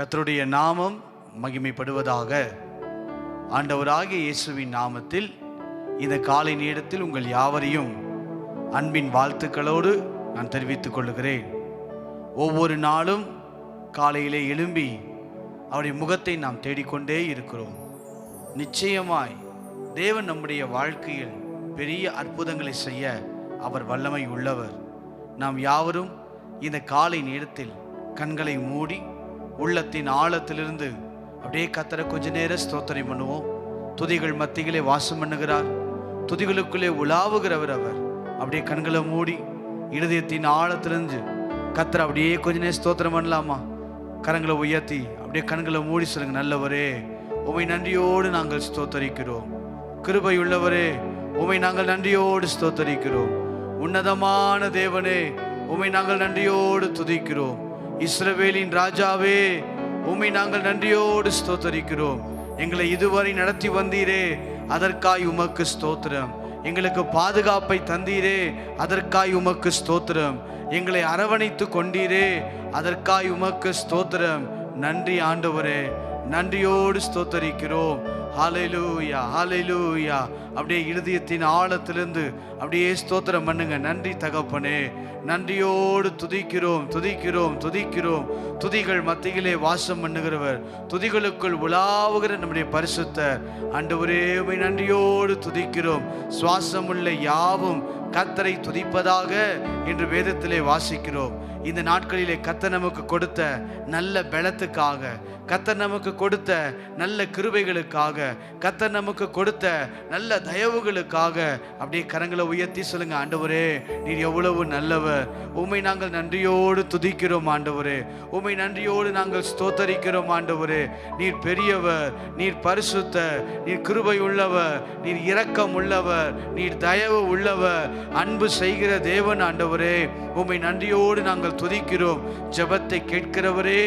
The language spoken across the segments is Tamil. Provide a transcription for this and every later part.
கர்த்தருடைய நாமம் மகிமைப்படுவதாக. ஆண்டவராகிய இயேசுவின் நாமத்தில் இந்த காலை நேரத்தில் உங்கள் யாவரையும் அன்பின் வாழ்த்துக்களோடு நான் தெரிவித்துக் கொள்கிறேன். ஒவ்வொரு நாளும் காலையிலே எழும்பி அவருடைய முகத்தை நாம் தேடிக்கொண்டே இருக்கிறோம். நிச்சயமாய் தேவன் நம்முடைய வாழ்க்கையில் பெரிய அற்புதங்களை செய்ய அவர் வல்லமை உள்ளவர். நாம் யாவரும் இந்த காலை நேரத்தில் கண்களை மூடி உள்ளத்தின் ஆழத்திலிருந்து அப்படியே கர்த்தரை கொஞ்ச நேரம் ஸ்தோத்திரம் பண்ணுவோம். துதிகள் மத்தியிலே வாசம் பண்ணுகிறார், துதிகளுக்குள்ளே உலாவுகிறவர் அவர். அப்படியே கண்களை மூடி இருதயத்தின் ஆழத்திலிருந்து கர்த்தரை அப்படியே கொஞ்ச நேரம் ஸ்தோத்திரம் பண்ணலாமா? கரங்களை உயர்த்தி அப்படியே கண்களை மூடி சொல்லுங்க. நல்லவரே, உம்மை நன்றியோடு நாங்கள் ஸ்தோத்தரிக்கிறோம். கிருபை உள்ளவரே, உம்மை நாங்கள் நன்றியோடு ஸ்தோத்தரிக்கிறோம். உன்னதமான தேவனே, உம்மை நாங்கள் நன்றியோடு துதிக்கிறோம். இஸ்ரவேலின் ராஜாவே, உம்மை நாங்கள் நன்றியோடு ஸ்தோத்தரிக்கிறோம். எங்களை இதுவரை நடத்தி வந்தீரே, அதற்காய் உமக்கு ஸ்தோத்திரம். எங்களுக்கு பாதுகாப்பை தந்தீரே, அதற்காய் உமக்கு ஸ்தோத்திரம். எங்களை அரவணைத்து கொண்டீரே, அதற்காய் உமக்கு ஸ்தோத்திரம். நன்றி ஆண்டவரே, நன்றியோடு ஸ்தோத்தரிக்கிறோம். ஹல்லேலூயா, ஹல்லேலூயா. அப்படியே இருதயத்தின் ஆழத்திலிருந்து அப்படியே ஸ்தோத்திரம் பண்ணுங்க. நன்றி தகப்பனே, நன்றியோடு துதிக்கிறோம், துதிக்கிறோம், துதிக்கிறோம். துதிகள் மத்தியிலே வாசம் பண்ணுகிறவர், துதிகளுக்குள் உலாவுகிற நம்முடைய பரிசுத்தர் ஆண்டவரே, உம்மை நன்றியோடு துதிக்கிறோம். சுவாசமுள்ள யாவும் கர்த்தரை துதிப்பதாக என்று வேதத்திலே வாசிக்கிறோம். இந்த நாட்களிலே கர்த்தர் நமக்கு கொடுத்த நல்ல பலத்துக்காக, கர்த்தர் நமக்கு கொடுத்த நல்ல கிருபைகளுக்காக, கர்த்தர் நமக்கு கொடுத்த நல்ல தயவுகளுக்காக அப்படியே கரங்களை உயர்த்தி சொல்லுங்க. ஆண்டவரே, நீர் எவ்வளவு நல்லவர். உம்மை நாங்கள் நன்றியோடு துதிக்கிறோம் ஆண்டவரே. உம்மை நன்றியோடு நாங்கள் ஸ்தோத்தரிக்கிறோம் ஆண்டவரே. நீர் பெரியவர், நீர் பரிசுத்தர், நீர் கிருபை உள்ளவர், நீர் இரக்கம் உள்ளவர், நீர் தயவு உள்ளவர், அன்பு செய்கிற தேவன் ஆண்டவரே. உம்மை நன்றியோடு நாங்கள் துதிக்கிறோம். ஜெபத்தை கேட்கிறவரே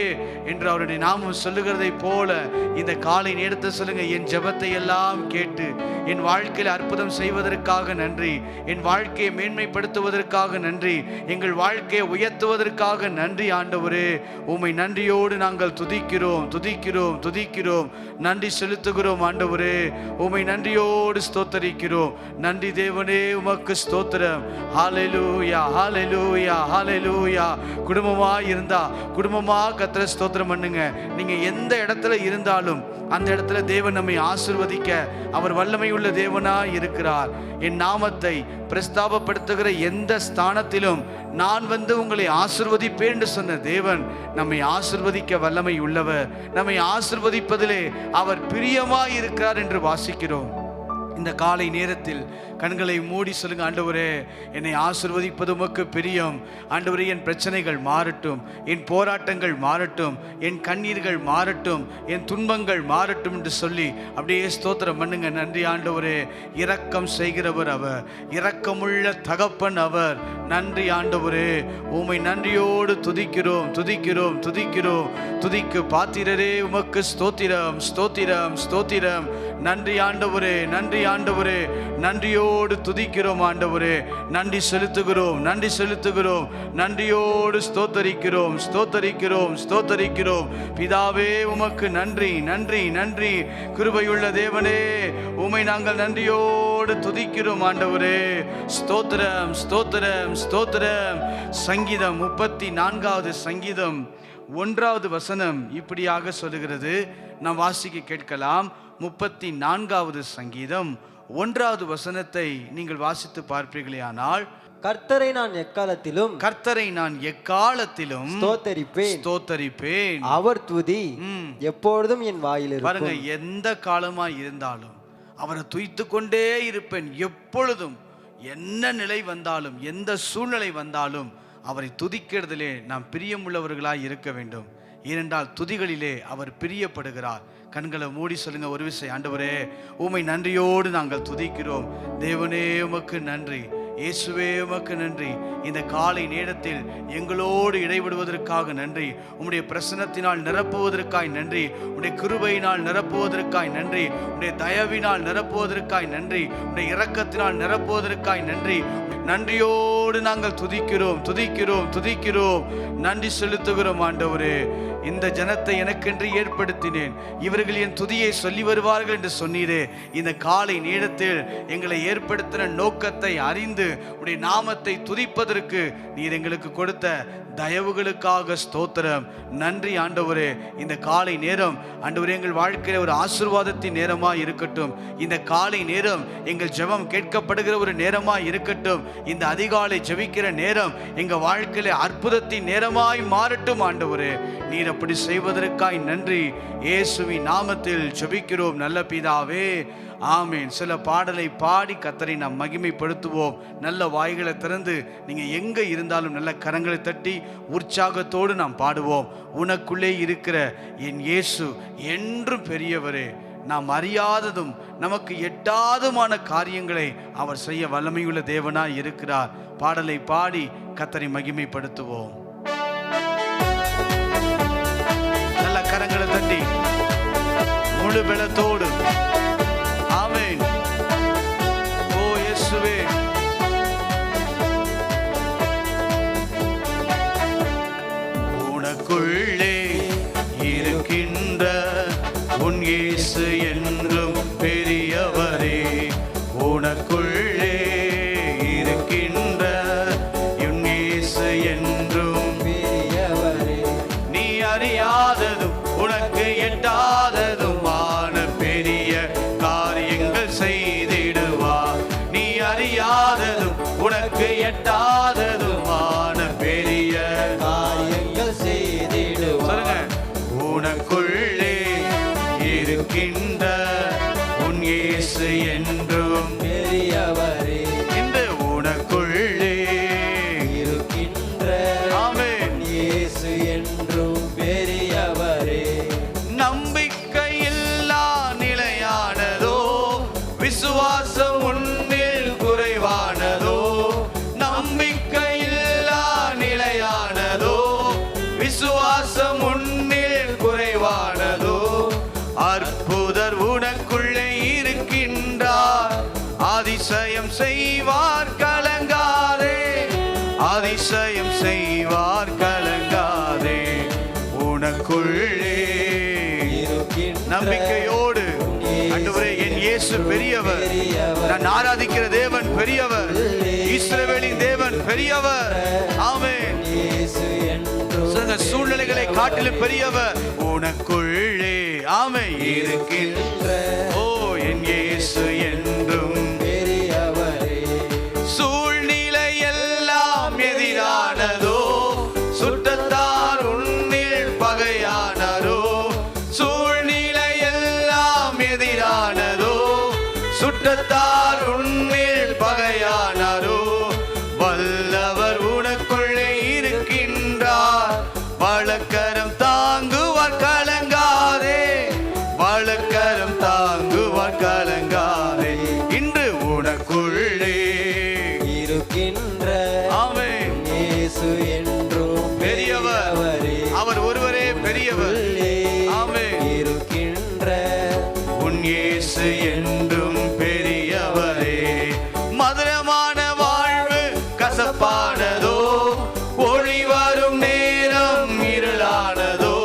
என்று அவருடைய நாமம் சொல்லுகிறதை போல இந்த காலை நேரத்தை சொல்லுங்க. என் ஜெபத்தை எல்லாம் கேட்டு என் வாழ்க்கையில் அற்புதம் செய்வதற்காக நன்றி, என் வாழ்க்கையை மேன்மைப்படுத்துவதற்காக நன்றி, எங்கள் வாழ்க்கையை உயர்த்துவதற்காக நன்றி ஆண்டவரே. உம்மை நன்றியோடு நாங்கள் துதிக்கிறோம், துதிக்கிறோம், துதிக்கிறோம். நன்றி செலுத்துகிறோம் ஆண்டவரே. உம்மை நன்றியோடு ஸ்தோத்தரிக்கிறோம். நன்றி தேவனே, உமக்கு ஸ்தோத்திரம். ஹல்லேலூயா, ஹல்லேலூயா, ஹல்லேலூயா. குடும்பமா இருந்தா குடும்பமா கர்த்தரை ஸ்தோத்திரம் பண்ணுங்க. நீங்க எந்த இடத்துல இருந்தாலும் அந்த இடத்துல தேவன் நம்மை ஆசீர்வதிக்க அவர் வல்லமை உள்ள தேவனாய் இருக்கிறார். என் நாமத்தை பிரஸ்தாபப்படுத்துகிற எந்த ஸ்தானத்திலும் நான் வந்து உங்களை ஆசீர்வதிப்பேன் என்று சொன்ன தேவன் நம்மை ஆசீர்வதிக்க வல்லமை உள்ளவர். நம்மை ஆசீர்வதிப்பதிலே அவர் பிரியமாய் இருக்கிறார் என்று வாசிக்கிறோம். இந்த காலை நேரத்தில் கண்களை மூடி சொல்லுங்க. ஆண்டவரே, என்னை ஆசீர்வதிப்பது உமக்கு பிரியம். ஆண்டவரே, என் பிரச்சனைகள் மாறட்டும், என் போராட்டங்கள் மாறட்டும், என் கண்ணீர்கள் மாறட்டும், என் துன்பங்கள் மாறட்டும் என்று சொல்லி அப்படியே ஸ்தோத்திரம் பண்ணுங்க. நன்றி ஆண்டவரே. இரக்கம் செய்கிறவர் அவர், இரக்கமுள்ள தகப்பன் அவர். நன்றி ஆண்டவரே. உம்மை நன்றியோடு துதிக்கிறோம், துதிக்கிறோம், துதிக்கிறோம். துதிக்கு பாத்திரரே, உமக்கு ஸ்தோத்திரம், ஸ்தோத்திரம், ஸ்தோத்திரம். நன்றி ஆண்டவரே, நன்றி ஆண்டவரே. நன்றியோடு துதிக்கிறோம் ஆண்டவரே. நன்றி செலுத்துகிறோம், நன்றி செலுத்துகிறோம். நன்றியோடு ஸ்தோத்தரிக்கிறோம், ஸ்தோத்தரிக்கிறோம், ஸ்தோத்தரிக்கிறோம். பிதாவே, உமக்கு நன்றி, நன்றி, நன்றி. கிருபையுள்ள தேவனே, உம்மை நாங்கள் நன்றியோடு துதிக்கிறோம் ஆண்டவரே. ஸ்தோத்திரம், ஸ்தோத்திரம், ஸ்தோத்திரம். சங்கீதம் 34வது சங்கீதம் 1வது வசனம் இப்படியாக சொல்லுகிறது. நாம் வாசிக்க கேட்கலாம். 34வது சங்கீதம் 1வது வசனத்தை நீங்கள் வாசித்து பார்ப்பீர்களே ஆனால், கர்த்தரை நான் எக்காலத்திலும், கர்த்தரை நான் எக்காலத்திலும் ஸ்தோத்தரிப்பேன், ஸ்தோத்தரிப்பேன். அவர் துதி எப்பொழுதும் என் வாயில் இருக்கும். பாருங்க, எந்த காலமா இருந்தாலும் அவரை துதித்து கொண்டே இருப்பேன். எப்பொழுதும் என்ன நிலை வந்தாலும், எந்த சூழ்நிலை வந்தாலும் அவரை துதிக்கிறதிலே நாம் பிரியமுள்ளவர்களாய் இருக்க வேண்டும். ஏனென்றால் துதிகளிலே அவர் பிரியப்படுகிறார். கண்களை மூடி சொல்லுங்க ஒரு விஷயம். ஆண்டவரே, உம்மை நன்றியோடு நாங்கள் துதிக்கிறோம். தேவனே, உமக்கு நன்றி. இயேசுவே, உமக்கு நன்றி. இந்த காலை நேரத்தில் எங்களோடு இடைவிடுவதற்காக நன்றி. உம்முடைய பிரசன்னத்தினால் நிரப்புவதற்காய் நன்றி. உம்முடைய கிருபையினால் நிரப்புவதற்காய் நன்றி. உம்முடைய தயவினால் நிரப்புவதற்காய் நன்றி. உம்முடைய இரக்கத்தினால் நிரப்புவதற்காய் நன்றி. நன்றியோடு நாங்கள் துதிக்கிறோம், துதிக்கிறோம், துதிக்கிறோம். நன்றி செலுத்துகிறோம் ஆண்டவரே. இந்த ஜனத்தை எனக்கென்று ஏற்படுத்தினேன், இவர்கள் என் துதியை சொல்லி வருவார்கள் என்று சொன்னீரே. இந்த காலை நேரத்தில் எங்களை ஏற்படுத்தின நோக்கத்தை அறிந்து உடைய நாமத்தை துதிப்பதற்கு நீர் எங்களுக்கு கொடுத்த தயவுகளுக்காக ஸ்தோத்திரம். நன்றி ஆண்டவரே. இந்த காலை நேரம் ஆண்டவரே எங்கள் வாழ்க்கையில ஒரு ஆசீர்வாதத்தின் நேரமாய் இருக்கட்டும். இந்த காலை நேரம் எங்கள் ஜெபம் கேட்கப்படுகிற ஒரு நேரமாய் இருக்கட்டும். இந்த அதிகாலை ஜெபிக்கிற நேரம் எங்க வாழ்க்கையில அற்புதத்தின் நேரமாய் மாறட்டும் ஆண்டவரே. நீர் அப்படி செய்வதற்காய் நன்றி. இயேசுவின் நாமத்தில் ஜெபிக்கிறோம் நல்ல பிதாவே, ஆமேன். சில பாடலை பாடி கர்த்தரை நாம் மகிமைப்படுத்துவோம். நல்ல வாய்களை திறந்து நீங்க எங்க இருந்தாலும் நல்ல கரங்களை தட்டி உற்சாகத்தோடு நாம் பாடுவோம். உனக்குள்ளே இருக்கிற என் இயேசு என்றும் பெரியவரே, நாம் அறியாததும் நமக்கு எட்டாததுமான காரியங்களை அவர் செய்ய வல்லமையுள்ள தேவனாய் இருக்கிறார். பாடலை பாடி கர்த்தரை மகிமைப்படுத்துவோம். நல்ல கரங்களை தட்டி முழு பலத்தோடு. ஆமென். ஓ இயேசுவே, உனக்குள்ளே இருக்கின்ற உன் இயேசு என்றும் பெரியவரே. உனக்குள்ளே இருக்கின்ற உன் இயேசு என்றும் பெரியவரே. நீ அறியாததும் உனக்கு எட்டாததுமான பெரிய காரியங்கள் செய்திடுவார். நீ அறியாததும் உனக்கு எட்டாததுமான பெரிய காரியங்கள் செய்திடுவார். உனக்குள்ளே இருக்கின்ற உன் இயேசு என்றும் பெரியவரே. இந்த உனக்குள்ளே இருக்கின்ற ஆமென் இயேசு என்றும் பெரியவரே. நம்பிக்கையில்லா நிலையானதோ, விசுவாசம் உன்னில் குறைவானதோ. நம்பிக்கையில்லா நிலையானதோ, விசுவாசம் உன்னில் குறைவானதோ. அற்புதர் உனக்குள்ளே இருக்கின்றார், அதிசயம் செய்வார் கலங்காதே. அதிசயம் செய்வார் கலங்காதே. உனக்குள்ளே நம்பிக்கையோடு ஆண்டவரே, என் இயேசு பெரியவர், நான் ஆராதிக்கிற தேவன் பெரியவர், இஸ்ரவேலின் தேவன் பெரியவர். ஆமென். இயேசு என்றும் சில சூழ்நிலைகளை காட்டிலும் பெரியவர். உனக்குள்ளே ஆமென் இருக்கின்ற ஓ என் இயேசு என்றும் பெரியவரே. சூழ்நிலை எல்லாம் எதிரானதோ, சுற்றத்தார் உன்னில் பகையானதோ. சூழ்நிலை எல்லாம் எதிரானதோ, சுற்றத்தார் உன்னில் பகையானதோ. வல்லவர் உனக்குள்ளே இருக்கின்றார், வழக்கரம் தாங்குவார் கலங்காதே. வழக்கரம் தாங்குவார் கலங்காதே. இன்று உனக்குள்ளே இருக்கின்ற ஆமென் இயேசு என்றும் பெரியவர். பெரியவரே. அவர் ஒருவரே பெரியவர். உள்ளே ஆமென். இருக்கின்ற உன் இயேசு என்றும் பெரியவரே. மதுரமான வாழ்வு கசப்பானதோ, ஒளி வரும் நேரம் இருளானதோ.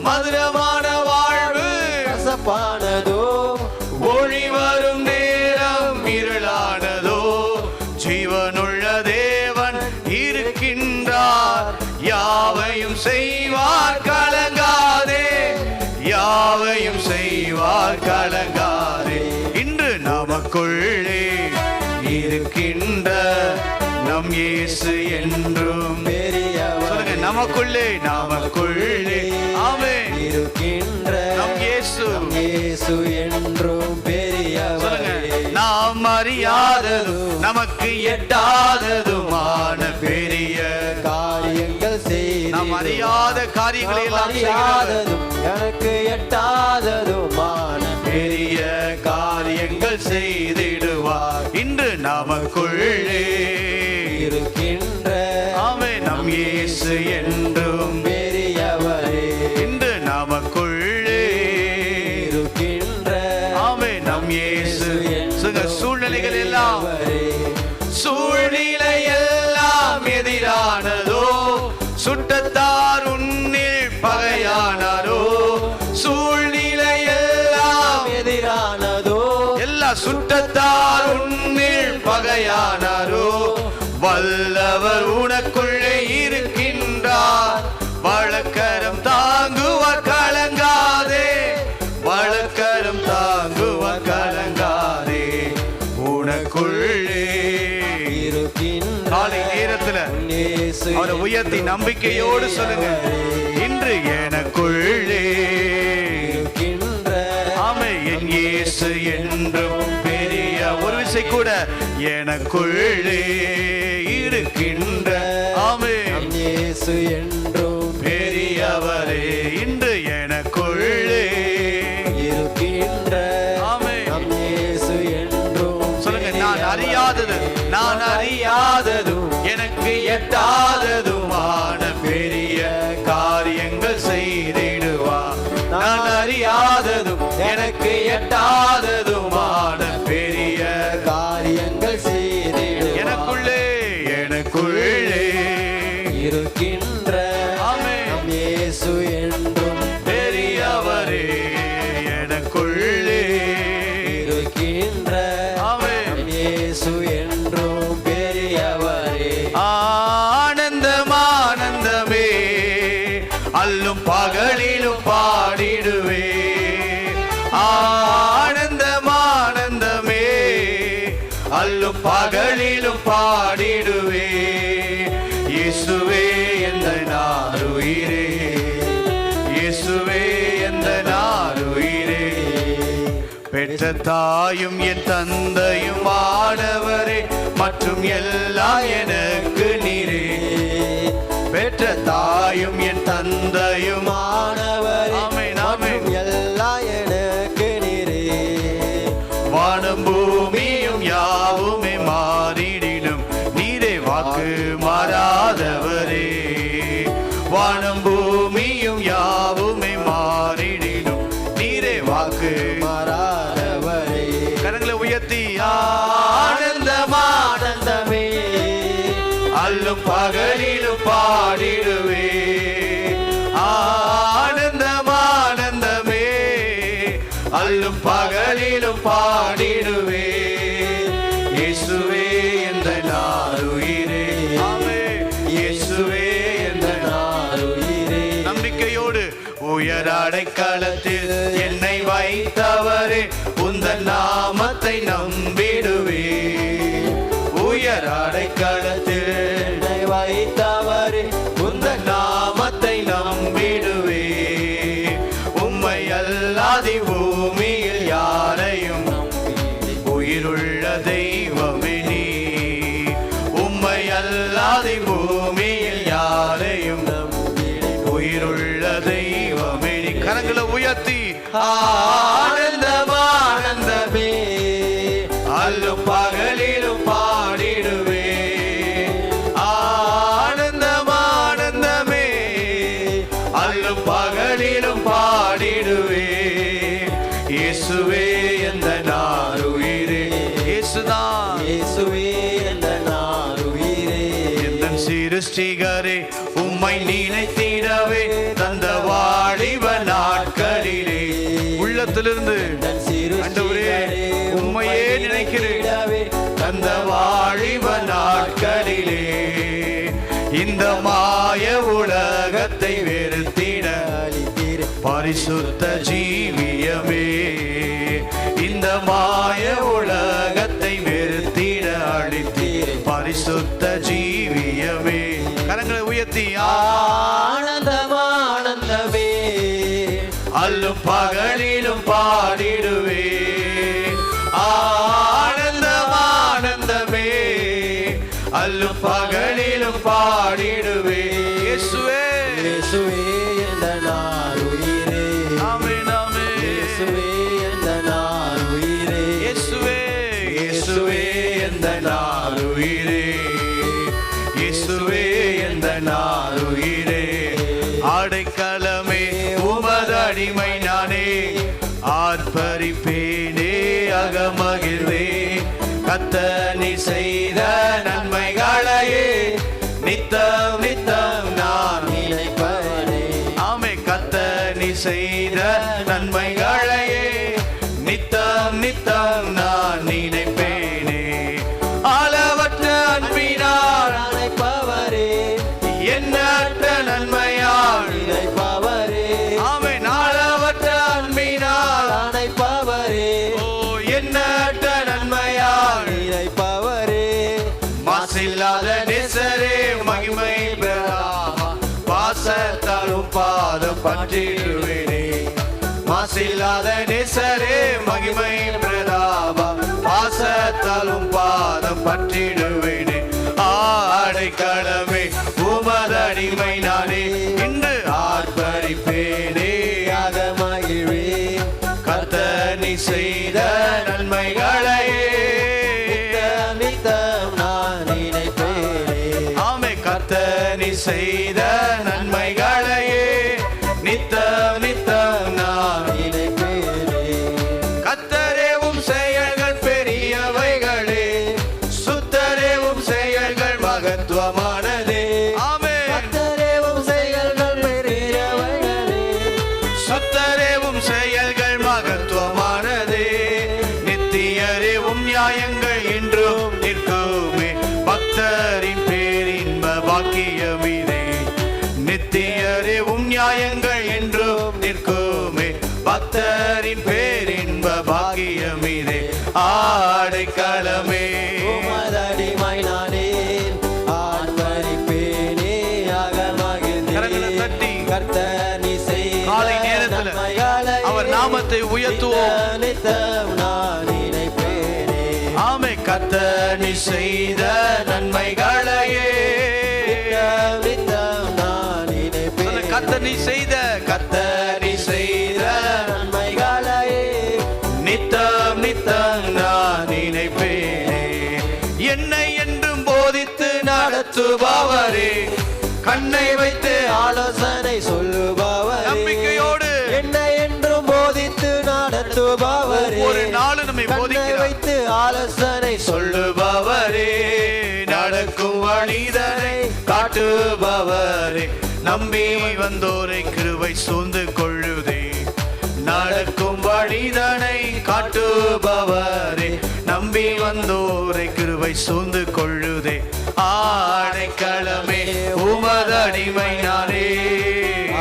மதுரமான வாழ்வு கசப்பானதோ, ஒளி வரும் நேரம் இருளானதோ. ஜீவனுள்ள தேவன் இருக்கின்றார், யாவையும் செய்வார் கலங்காதே. யாவையும் செய்வார் கலங்காதே. இன்று நமக்குள்ளே இருக்கின்ற நம் இயேசு என்றும் பெரியவர். சொல்லுங்க, நமக்குள்ளே நமக்குள்ளே ஆமென் இருக்கின்ற நம் இயேசு. இயேசு என்றும் பெரியவரே. சொல்லுங்க, நாம் அறியாததும் நமக்கு எட்டாததுமான பெரிய காரியங்கள் செய்து நாம் அறியாத காரியங்களை எல்லாம் செய்கிறவர். அறியாததும் எனக்கு எட்டாததுமான பெரிய காரியங்கள் செய்திடுவார். இன்று நமக்குள்ளே இருக்கின்ற ஆமென் நம் இயேசு என்றும் பெரியவரே. இன்று நமக்குள்ளே இருக்கின்ற ஆமென் நம் இயேசு. சொல்லுங்க, சூழ்நிலைகள் எல்லாம் சூழ்நிலை எல்லாம் எதிரானதோ, சுட்டத்தார் உன்னில் பகையா சுற்றத்தார் உன்னில் பகையானாரோ வல்லவர் உனக்குள்ளே இருக்கின்றார். வழக்கரம் தாங்குவார் கலங்காதே, வழக்கரம் தாங்குவார் கலங்காதே. உனக்குள்ளே காலை நேரத்துல அவரை உயர்த்தி நம்பிக்கையோடு சொல்லுங்க, இன்று எனக்குள்ளே ஆமே என் இயேசு என்றும் பெரிய. ஒரு விசை கூட எனக்குள்ளே இருக்கின்ற ஆமே இயேசு என்றும் பெரியவரே. இன்று எனக்குள்ளே இருக்கின்ற ஆமே இயேசு என்றும் சொல்லுங்க, நான் அறியாதது நான் அறியாததும் எனக்கு எட்டாததுமான பெரிய காரியங்கள் செய்திடுவார். நான் அறியாததும் எனக்கு எட்டாததுமான பெரிய காரியங்கள் செய்திடுவார். எனக்குள்ளே எனக்குள்ளே இருக்கின்ற ஆமென் இயேசு என்றும் பெரியவரே. எனக்குள்ளே இருக்கின்ற ஆமென் இயேசு என்றும் பெரியவரே. ஆனந்தம் ஆனந்தமே அல்லும் பகலிலும் பாடிடுவே. ஆனந்தம் ஆனந்தமே அல்லும் பகலிலும் பாடிடுவே. இயேசுவே எந்த நாருயிரே, இயேசுவே எந்த நாருயிரே. பெற்ற தாயும் என் தந்தையும் ஆனவரே, மற்றும் எல்லாம் எனக்கு நீரே. பெற்ற தாயும் என் தந்தையும் ஆனவரே, ஆமென் ஆமென். எல்லாம் எனக்கு நீரே. வானம் பூமியும் யாவுமே மாறிடிடும், நீரே வாக்கு மாறாதவரே. வானம் பூமியும் யாவுமே மாறிடிடும், நீரே வாக்கு மாறாதவரே. கரங்களை உயர்த்தி ஆனந்தம் ஆனந்தமே அல்லும் பகலிலும் பாடிடுவே. ஆனந்தம் ஆனந்தமே அல்லும் பகலிலும் பாடிடுவே. இயேசுவே எந்த நாருயிரே, ஆமென் இயேசுவே எந்த நாருயிரே. நம்பிக்கையோடு உயர் அடைக்கலத்தில் என்னை வைத்தவரே, உந்தன் நாமத்தை நம்பிடுவே. உயர் அடைக்கலத்தில் என்னை வைத்தவரே, உந்தன் நாமத்தை நம்பிடுவே. உம்மை அல்லாதி பூமியில் யாரையும் உயிருள்ள தெய்வமே நீ. உம்மை அல்லாதி பூமியில் யாரையும் உயிருள்ள தெய்வமே நீ. கரங்களை உயர்த்தி ஆனந்தம் ஆனந்தமே அல்லும் பகலிலும் பாடிடுவே. ஆனந்தம் ஆனந்தமே அல்லும் பகலிலும் பாடிடுவே. இயேசுவே எந்த நாருயிரே, இயேசுதான் இயேசுவே எந்த நாருயிரே. எந்த சிருஷ்டிகரே, உம்மை நினைத்திடவே தந்த வாலிப நாட்களிலே உள்ளத்திலிருந்து ஆண்டவரே உம்மையே நினைக்கிறேன். தந்த வாலிப நாட்களிலே இந்த மாய உலகத்தை வெறுத்திட பரிசுத்த ஜீவியமே. இந்த மாய உலகத்தை வெறுத்திட அளித்தீர் பரிசுத்த ஜீவியமே. கரங்களை உயர்த்தி ஆனந்தம் ஆனந்தமே அல்லும் பகலிலும் பாடிடுவே. ஆனந்தம் ஆனந்தமே அல்லும் பகலிலும் பாடிடுவே. இயேசுவே இயேசுவே எந்த நாருயிரே. ஆமென் ஆமென். இயேசுவே எந்த நாருயிரே. இயேசுவே இயேசுவே எந்த நாருயிரே. இயேசுவே எந்த நாருயிரே. அடைக்கலமே உமது அடிமை நானே, ஆர்ப்பரிப்பேனே அகமகிழ்வே. கத்தனி செய்த நன்மைகளையே நித்தம் நித்தம் நான் நினைப்பவனே. ஆமே. கத்தனி செய்த நன்மைகளையே நித்தம் நித்தம் நான் எண்ணற்ற நன்மையால் நினைப்பவரே ஆமென் நாளவற்ற அன்பினால் அணைப்பவரே ஓ எண்ணற்ற நன்மையால் நினைப்பவரே மாசில்லாத நேசரே மகிமை பெறாமா பாசத்தாலும் பாதம் பற்றிடுவேனே மாசில்லாத நேசரே மகிமை பிரதாபா பாசத்தாலும் பாதம் பற்றிடுவேனே ஆடைக்களமே உமதடிமை நானே இன்று ஆர்ப்பரிப்பேனே மகிழ்வே கர்த்தர் செய்த நன்மைகளையே நித்தம் நான் நினைப்பேனே ஆமே கர்த்தர் செய்த நன்மைகளையே நித்தம் நித்தம் நான் நினைப்பேனே கர்த்தரேவும் செயல்கள் பெரியவைகளே சுத்தரேவும் செயல்கள் மகத்துவமானதே ஆமே கர்த்தரேவும் செயல்கள் பெரியவைகளே சுத்தரேவும் செயல்கள் மகத்துவமானதே நித்தியரேவும் நியாயங்கள் என்றும் நிற்குமே பக்தரின் பேரின்ப பாக்கியமிதே நித்தியரேவும் நியாயங்கள் என்றும் நிற்குமே பக்தரின் பேரின்ப பாக்கியமிதே ஆடைக்களமே உமதடிமை நானே ஆர்ப்பரிப்பேனே கரங்களை தட்டி கர்த்தர் நீ செய்த காலை நேரத்துல நன்மைகளை அவர் நாமத்தை உயர்த்துவோம் நித்தம் நான் நினைப்பேனே ஆமே கர்த்தர் நீ செய்த நன்மைகளையே நித்தம் நான் நினைப்பேனே கர்த்தர் நீ செய்த நன்மைகளையே நித்தம் நித்தம் நான் நினைப்பேனே என்னை என்றும் போதித்து நடத்துபவரே கண்ணை வைத்து ஆலோசனை சொல்லுபவரே நம்பிக்கையோடு என்னை என்றும் போதித்து நடத்துபவரே ஒரு நாள் நம்மை கண்ணை போதிக்கிறார் வைத்து ஆலோசனை சொல்லுபவரே நடக்கும் வழிதனை காட்டுபவரே நம்பி வந்தோரை கிருபை சூழ்ந்து கொள்ளுதே நடக்கும் வழிதனை காட்டுபவரே நம்பி வந்தோரை கிருபை சூழ்ந்து கொள்ளுதே ஆடைக்களமே உமதடிமை நானே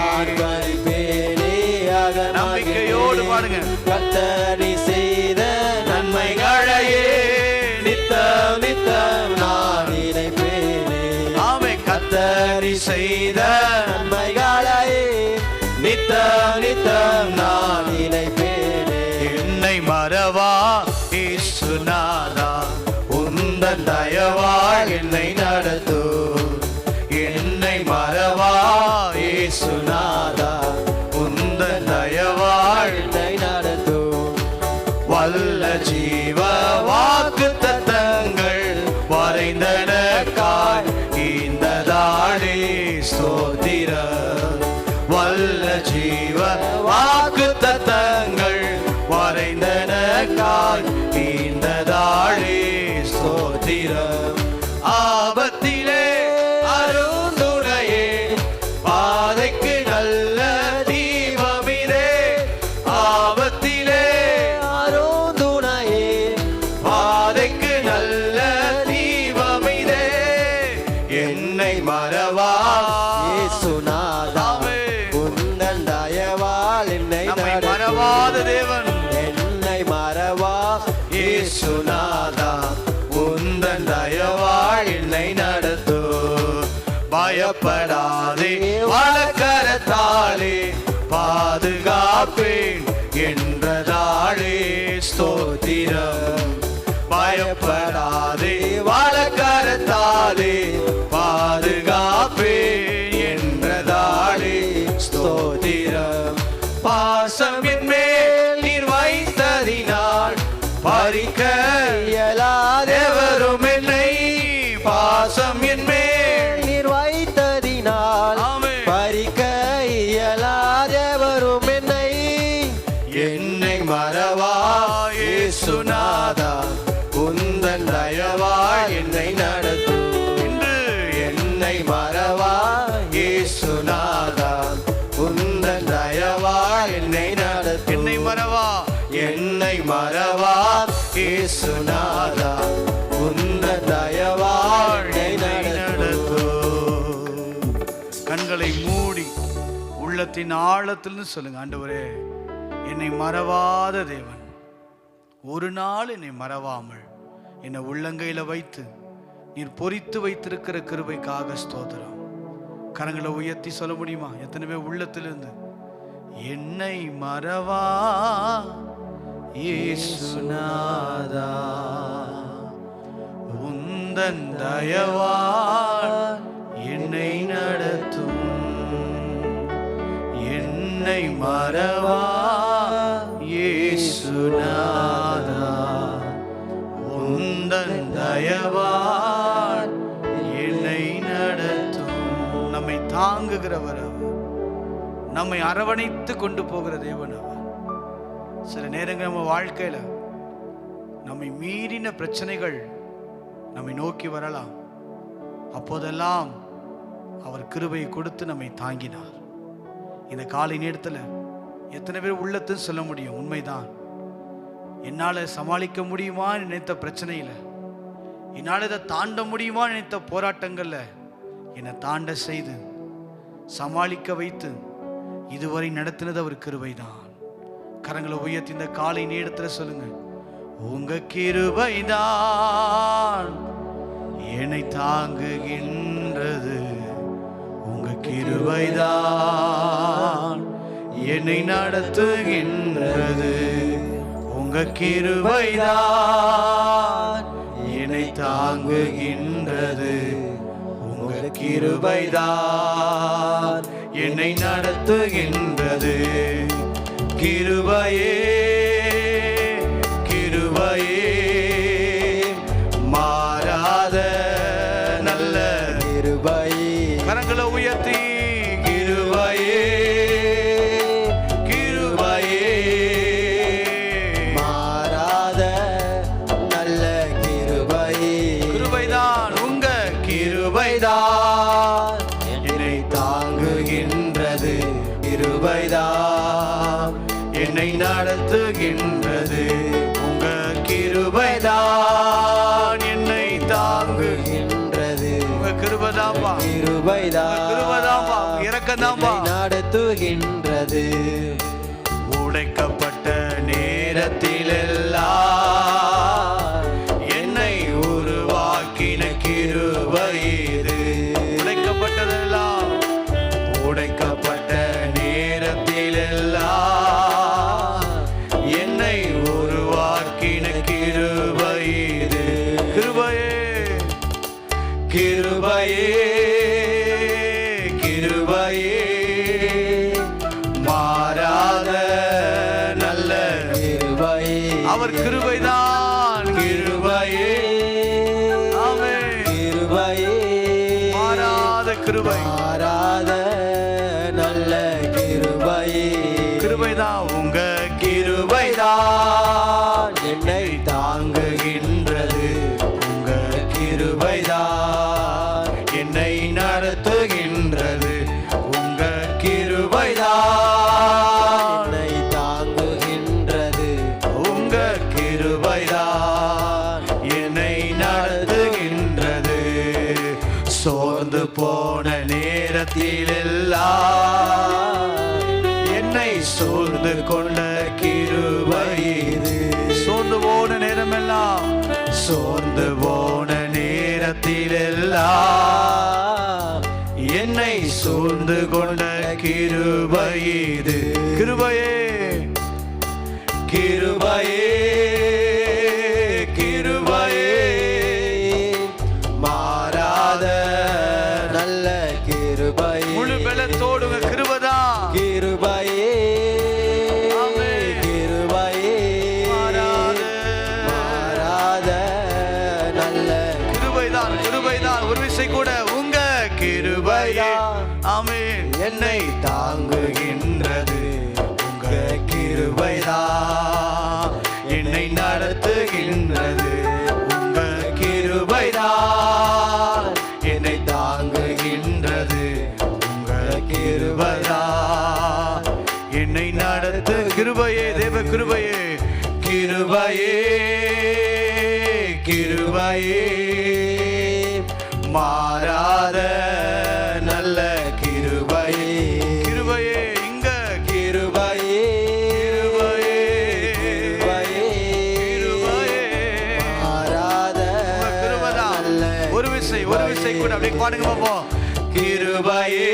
ஆர்ப்பரிப்பேனே நம்பிக்கையோடு பாடுங்க கர்த்தர் நீ செய்த நன்மைகளையே நித்தம் நித்தம் நான் நினைப்பேனே ஆமை கர்த்தர் செய்த நன்மைகளையே நித்தம் நித்தம் நான் நினைப்பேனே என்னை மறவா இயேசுநாதா உந்தன் தயவால் என்னை நடத்து என்னை மறவா இயேசுநாதா உந்தன் தயவால் என்னை நடத்தும் வல்ல ஜீவ வாக்கு தத்தங்கள் வரைந்தனக்காய் இந்த தாழே ஸ்தோத்திர வல்ல ஜீவ வாக்கு தத்தங்கள் வரைந்தனக்காய் இந்த தாழே ஸ்தோத்திர ஆபத்திலே அருந்துணையே பாதைக்கு நல்ல தீபமிதே ஆபத்திலே அருந்துணையே பாதைக்கு நல்ல தீபமிதே என்னை மறவா இயேசுநாதா உந்தன் தயவால் என்னை நம்மை நடத்தும் மறவாத தேவன் என்னை மறவா இயேசுநாதா உந்தன் தயவால் என்னை நடத்து பயப்படாதே வலக்கரத்தாலே பாதுகாப்பேன் என்றதாளே ஸ்தோத்திரம் பயப்படாதே வலக்கரத்தாலே பாதுகாப்பேன் என்றதாளே ஸ்தோத்திரம் பாசம் என் மேல் நீர் வைத்ததினால் பறிக்க இயலாதெவரும் தேவரும் என்னை பாசம் என் மேல் நீர் வைத்ததினால் ஆமென். பறிக்க இயலாதெவரும் என்னை என்னை மறவா இயேசுநாதா உந்தன் தயவால் என்னை நடத்தும் இன்று என்னை மறவா இயேசுநாதா உந்தன் தயவால் என்னை நடத்தும் என்னை மறவா என்னை மறவா இயேசுநாதா உந்தன் தயவால் என்னை நடத்தும் கண்களை மூடி உள்ளத்தின் ஆழத்தில்னு சொல்லுங்க, ஆண்டவரே என்னை மறவாத தேவன், ஒரு நாள் என்னை மறவாமல் என்னை உள்ளங்கையில வைத்து நீர் பொறித்து வைத்திருக்கிற கிருபைக்காக ஸ்தோத்திரம். கரங்களை உயர்த்தி சொல்ல முடியுமா? எத்தனை பேர் உள்ளத்திலிருந்து என்னை மறவா இயேசுநாதா, உந்தன் தயவால் என்னை நடத்தும், என்னை மறவா இயேசுநாதா, உந்தன் தயவால் என்னை நடத்தும். நம்மை தாங்குகிறவர் அவர், நம்மை அரவணைத்து கொண்டு போகிற தேவன் அவர். சில நேரங்கள் நம்ம வாழ்க்கையில நம்மை மீறின பிரச்சனைகள் நம்மை நோக்கி வரலாம். அப்போதெல்லாம் அவர் கிருபையை கொடுத்து நம்மை தாங்கினார். இந்த காலை நேரத்தில் எத்தனை பேர் உள்ளத்தில் சொல்ல முடியும், உண்மைதான், என்னால் சமாளிக்க முடியுமா நினைத்த பிரச்சனையில், என்னால் இதை தாண்ட முடியுமா நினைத்த போராட்டங்களில் என்னை தாண்ட செய்து சமாளிக்க வைத்து இதுவரை நடத்தினது அவர் கிருபைதான். கரங்களை உயர்த்தி இந்த காலை நேரத்தில் சொல்லுங்க, உங்க கிருபைதான் என்னை தாங்குகின்றது, உங்க கிருபைதான் என்னை நடத்துகின்றது, உங்க கிருபைதான் என்னை தாங்குகின்றது, உங்க கிருபைதான் என்னை நடத்துகின்றது. கிருபையே கிருபையே மாறாத நல்ல கிருபை. கரங்களை உயர்த்தி கிருபையே கிருபையே மாறாத நல்ல கிருபை. கிருபைதான் உங்க கிருபைதான் என்னை தாங்குகின்றது, கிருபைதான் என்னை நடத்துகின்றது, உங்க கிருபைதான் என்னை தாங்குகின்றது, உங்க கிருபைதான்பா, கிருபைதான்பா, இரக்கம்தான்பா நடத்துகின்றது. உடைக்கப்பட்ட நேரத்திலெல்லாம் என்னை உருவாக்கின கிருபை இது. உடைக்கப்பட்டதெல்லாம், உடைக்கப்பட்ட நேரத்திலெல்லாம் என்னை உருவாக்கின கிருபை இது. கிருபையே கிருபையே கிருபையே மாறாத நல்ல கிருபை. அவர் கிருபைதான் கிருபையே, ஆமென். கிருபையே மாறாத கிருபை, மாறாத நல்ல கிருபை. கிருபைதான் உங்க கிருபைதான் என்னை தாங்குகின்றது, உங்க கிருபைதான் என்னை நடத்துகின்றது, உங்க கிருபைதான் என்னை தாங்குகின்றது, உங்க கிருபைதான் என்னை நடத்துகின்றது. சோர்ந்து போன நேரத்திலெல்லாம் என்னை சூழ்ந்து கொண்ட கிருபை இது. சோர்ந்து போன நேரமெல்லாம், சோர்ந்து போன நேரத்திலெல்லாம் என்னை சூழ்ந்து கொண்ட கிருபை இது. கிருபையே கிருபையே கிருபையே மாறாத நல்ல கிருபை. முழு பலத்தோடு கிருபைதான் கிருபையே ஆமென். கிருபையே மாறாத மாறாத நல்ல கிருபைதான் கிருபைதான். ஒரு விசை கூட உங்க கிருபையே ஆமென் என்னை தாங்குகின்றது, உங்க கிருபைதான் என்னை நடத்துகின்றது, உங்க கிருபைதான் என்னை தாங்குகின்றது, உங்க கிருபைதான் என்னை நடத்து. கிருபையே தேவ கிருபையே கிருபையே கிருபையே மாறாத நல்ல கிருபை. கூட அப்படியே பாடுங்க பாப்போம். கிருபையே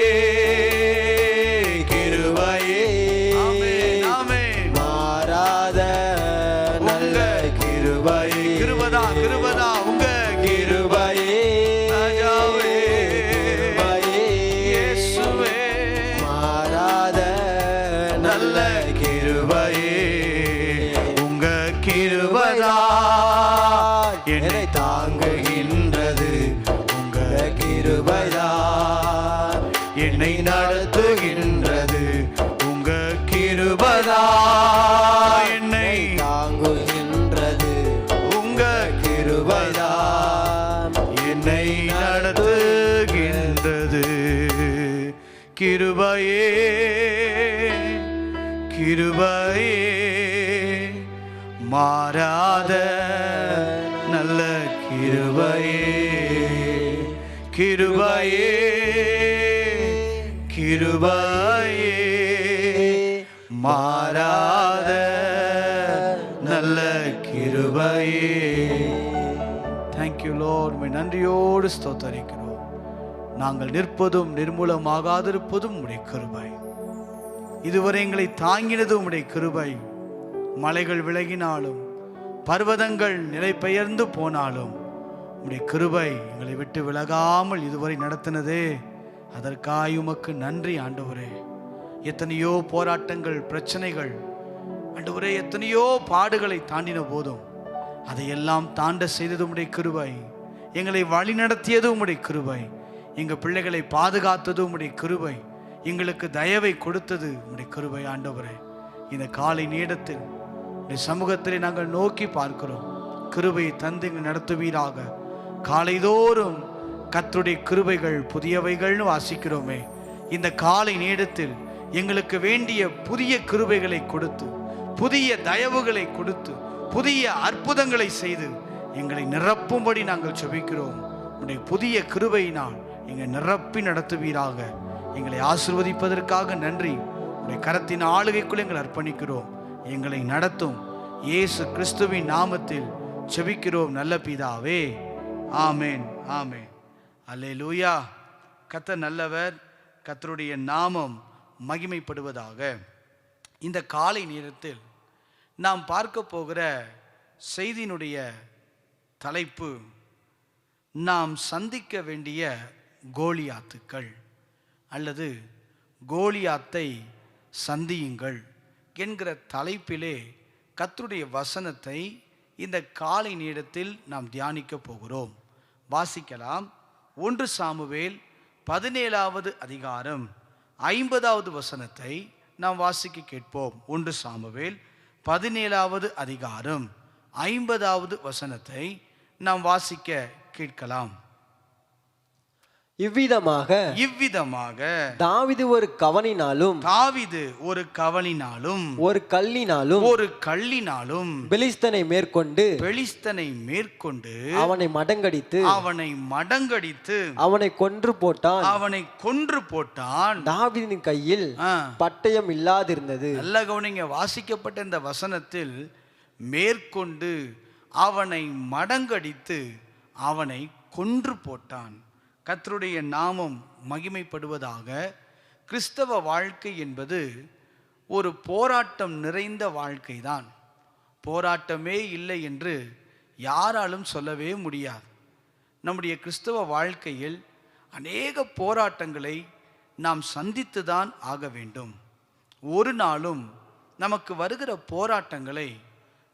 கிருபையே ஆமென் ஆமென். மாறாத நல்ல கிருபையே கிருபதா கிருபதா உங்க கிருபையே ராஜாவே கிருபையே இயேசுவே மாறாத நல்ல கிருபையே உங்க கிருபதா என்னை தாங்குகின்றது. உங்க கிருபைதான் என்னை நடத்துகின்றது. உங்க கிருபதா என்னை தாங்குகின்றது. உங்க கிருபைதான் என்னை நடத்துகின்றது. கிருபையே கிருபையே மாறாத நல்ல கிருபையே கிருபையே கிருபையே மாறாத நல்ல கிருபையே. Thank you Lord. உம்மை நன்றியோடு ஸ்தோத்தரிக்கிறோம். நாங்கள் நிற்பதும் நிர்மூலமாகாதிருப்பதும் உம்முடைய கிருபை. இதுவரை எங்களை தாங்கினது உம்முடைய கிருபை. மலைகள் விலகினாலும் பர்வதங்கள் நிலை பெயர்ந்து போனாலும் உம்முடைய கிருபை எங்களை விட்டு விலகாமல் இதுவரை நடத்தினதே, அதற்காக உமக்கு நன்றி ஆண்டவரே. எத்தனையோ போராட்டங்கள் பிரச்சனைகள் ஆண்டவரே, எத்தனையோ பாடுகளை தாண்டின போதும் அதையெல்லாம் தாண்ட செய்தது உம்முடைய கிருபை. எங்களை வழி நடத்தியது உம்முடைய கிருபை. எங்கள் பிள்ளைகளை பாதுகாத்தது உம்முடைய கிருபை. எங்களுக்கு தயவை கொடுத்தது உம்முடைய கிருபை ஆண்டவரே. இந்த காலை நேரத்தில் இந்த சமூகத்திலே நாங்கள் நோக்கி பார்க்கிறோம். கிருபையை தந்து எங்கள் நடத்துவீராக. காலைதோறும் கர்த்தருடைய கிருபைகள் புதியவைகள்னு வாசிக்கிறோமே. இந்த காலை நேரத்தில் எங்களுக்கு வேண்டிய புதிய கிருபைகளை கொடுத்து, புதிய தயவுகளை கொடுத்து, புதிய அற்புதங்களை செய்து எங்களை நிரப்பும்படி நாங்கள் ஜெபிக்கிறோம். உடைய புதிய கிருபையினால் எங்களை நிரப்பி நடத்துவீராக. எங்களை ஆசீர்வதிப்பதற்காக நன்றி. உடைய கரத்தின் ஆளுகைக்குள் எங்களை அர்ப்பணிக்கிறோம். எங்களை நடத்தும் இயேசு கிறிஸ்துவின் நாமத்தில் ஜெபிக்கிறோம் நல்ல பிதாவே. ஆமேன் ஆமேன். அல்லேலூயா. கர்த்தர் நல்லவர். கர்த்தருடைய நாமம் மகிமைப்படுவதாக. இந்த காலை நேரத்தில் நாம் பார்க்க போகிற செய்தியினுடைய தலைப்பு, நாம் சந்திக்க வேண்டிய கோலியாத்துக்கள் அல்லது கோலியாத்தை சந்தியுங்கள் என்கிற தலைப்பிலே கர்த்தருடைய வசனத்தை இந்த காலை நேரத்தில் நாம் தியானிக்க போகிறோம். வாசிக்கலாம். 1 சாமுவேல் 17வது அதிகாரம் 50வது வசனத்தை நாம் வாசிக்க கேட்போம். 1 சாமுவேல் 17வது அதிகாரம் 50வது வசனத்தை நாம் வாசிக்க கேட்கலாம். இவ்விதமாக தாவீது ஒரு கவனினாலும் ஒரு கல்லினாலும் பெலிஸ்தனை மேற்கொண்டு அவனை மடங்கடித்து அவனை கொன்று போட்டான். தாவீதின் கையில் பட்டயம் இல்லாதிருந்தது. நல்ல கவனிங்க. வாசிக்கப்பட்ட இந்த வசனத்தில் மேற்கொண்டு அவனை மடங்கடித்து அவனை கொன்று போட்டான். கர்த்தருடைய நாமம் மகிமைப்படுவதாக. கிறிஸ்தவ வாழ்க்கை என்பது ஒரு போராட்டம் நிறைந்த வாழ்க்கை தான். போராட்டமே இல்லை என்று யாராலும் சொல்லவே முடியாது. நம்முடைய கிறிஸ்தவ வாழ்க்கையில் அநேக போராட்டங்களை நாம் சந்தித்து தான் ஆக வேண்டும். ஒரு நாளும் நமக்கு வருகிற போராட்டங்களை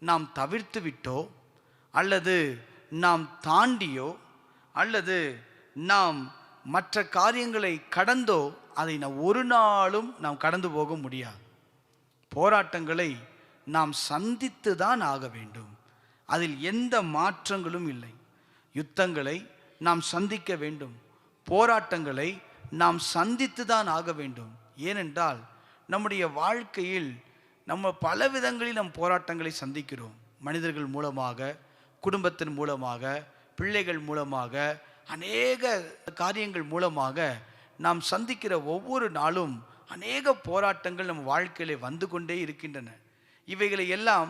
நாம் தவிர்த்து விட்டோ அல்லது நாம் தாண்டியோ அல்லது நாம் மற்ற காரியங்களை கடந்தோ அதை ஒரு நாளும் நாம் கடந்து போக முடியாது. போராட்டங்களை நாம் சந்தித்து தான் ஆக வேண்டும். அதில் எந்த மாற்றங்களும் இல்லை. யுத்தங்களை நாம் சந்திக்க வேண்டும். போராட்டங்களை நாம் சந்தித்து தான் ஆக வேண்டும். ஏனென்றால் நம்முடைய வாழ்க்கையில் நம்ம பல விதங்களில் நம் போராட்டங்களை சந்திக்கிறோம். மனிதர்கள் மூலமாக, குடும்பத்தின் மூலமாக, பிள்ளைகள் மூலமாக, அநேக காரியங்கள் மூலமாக நாம் சந்திக்கிற ஒவ்வொரு நாளும் அநேக போராட்டங்கள் நம் வாழ்க்கையிலே வந்து கொண்டே இருக்கின்றன. இவைகளை எல்லாம்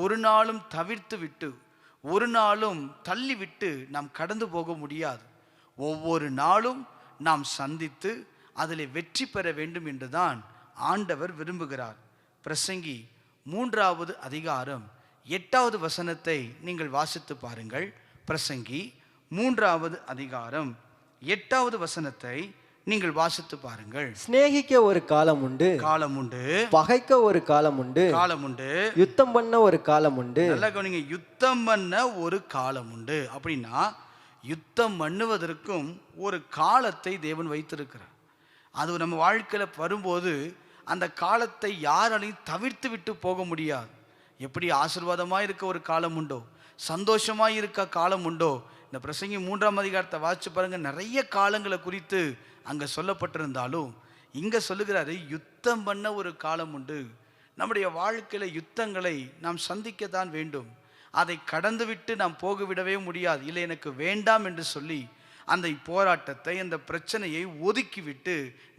ஒரு நாளும் தவிர்த்து விட்டு, ஒரு நாளும் தள்ளிவிட்டு நாம் கடந்து போக முடியாது. ஒவ்வொரு நாளும் நாம் சந்தித்து அதில் வெற்றி பெற வேண்டும் என்றுதான் ஆண்டவர் விரும்புகிறார். பிரசங்கி 3வது அதிகாரம் 8வது வசனத்தை நீங்கள் வாசித்து பாருங்கள். பிரசங்கி 3வது அதிகாரம் 8வது வசனத்தை நீங்கள் வாசித்து பாருங்கள். சிநேகிக்க ஒரு காலம் உண்டு, காலம் உண்டு. பகைக்க ஒரு காலம் உண்டு, காலம் உண்டு. யுத்தம் பண்ண ஒரு காலம் உண்டு. நல்லா கவனிங்க, யுத்தம் பண்ண ஒரு காலம் உண்டு. அப்படின்னா யுத்தம் பண்ணுவதற்கும் ஒரு காலத்தை தேவன் வைத்திருக்கிறார். அது நம்ம வாழ்க்கையில் வரும்போது அந்த காலத்தை யாராலையும் தவிர்த்து விட்டு போக முடியாது. எப்படி ஆசீர்வாதமாக இருக்க ஒரு காலம் உண்டோ, சந்தோஷமாக இருக்க காலம் உண்டோ, இந்த பிரசங்கி 3ஆம் அதிகாரத்தை வாசிச்சு பாருங்க. நிறைய காலங்களை குறித்து அங்கே சொல்லப்பட்டிருந்தாலும் இங்கே சொல்லுகிறாரு யுத்தம் பண்ண ஒரு காலம் உண்டு. நம்முடைய வாழ்க்கையில் யுத்தங்களை நாம் சந்திக்கத்தான் வேண்டும். அதை கடந்து விட்டு நாம் போகவிடவே முடியாது. இல்லை எனக்கு வேண்டாம் என்று சொல்லி அந்த போராட்டத்தை, அந்த பிரச்சனையை ஒதுக்கிவிட்டு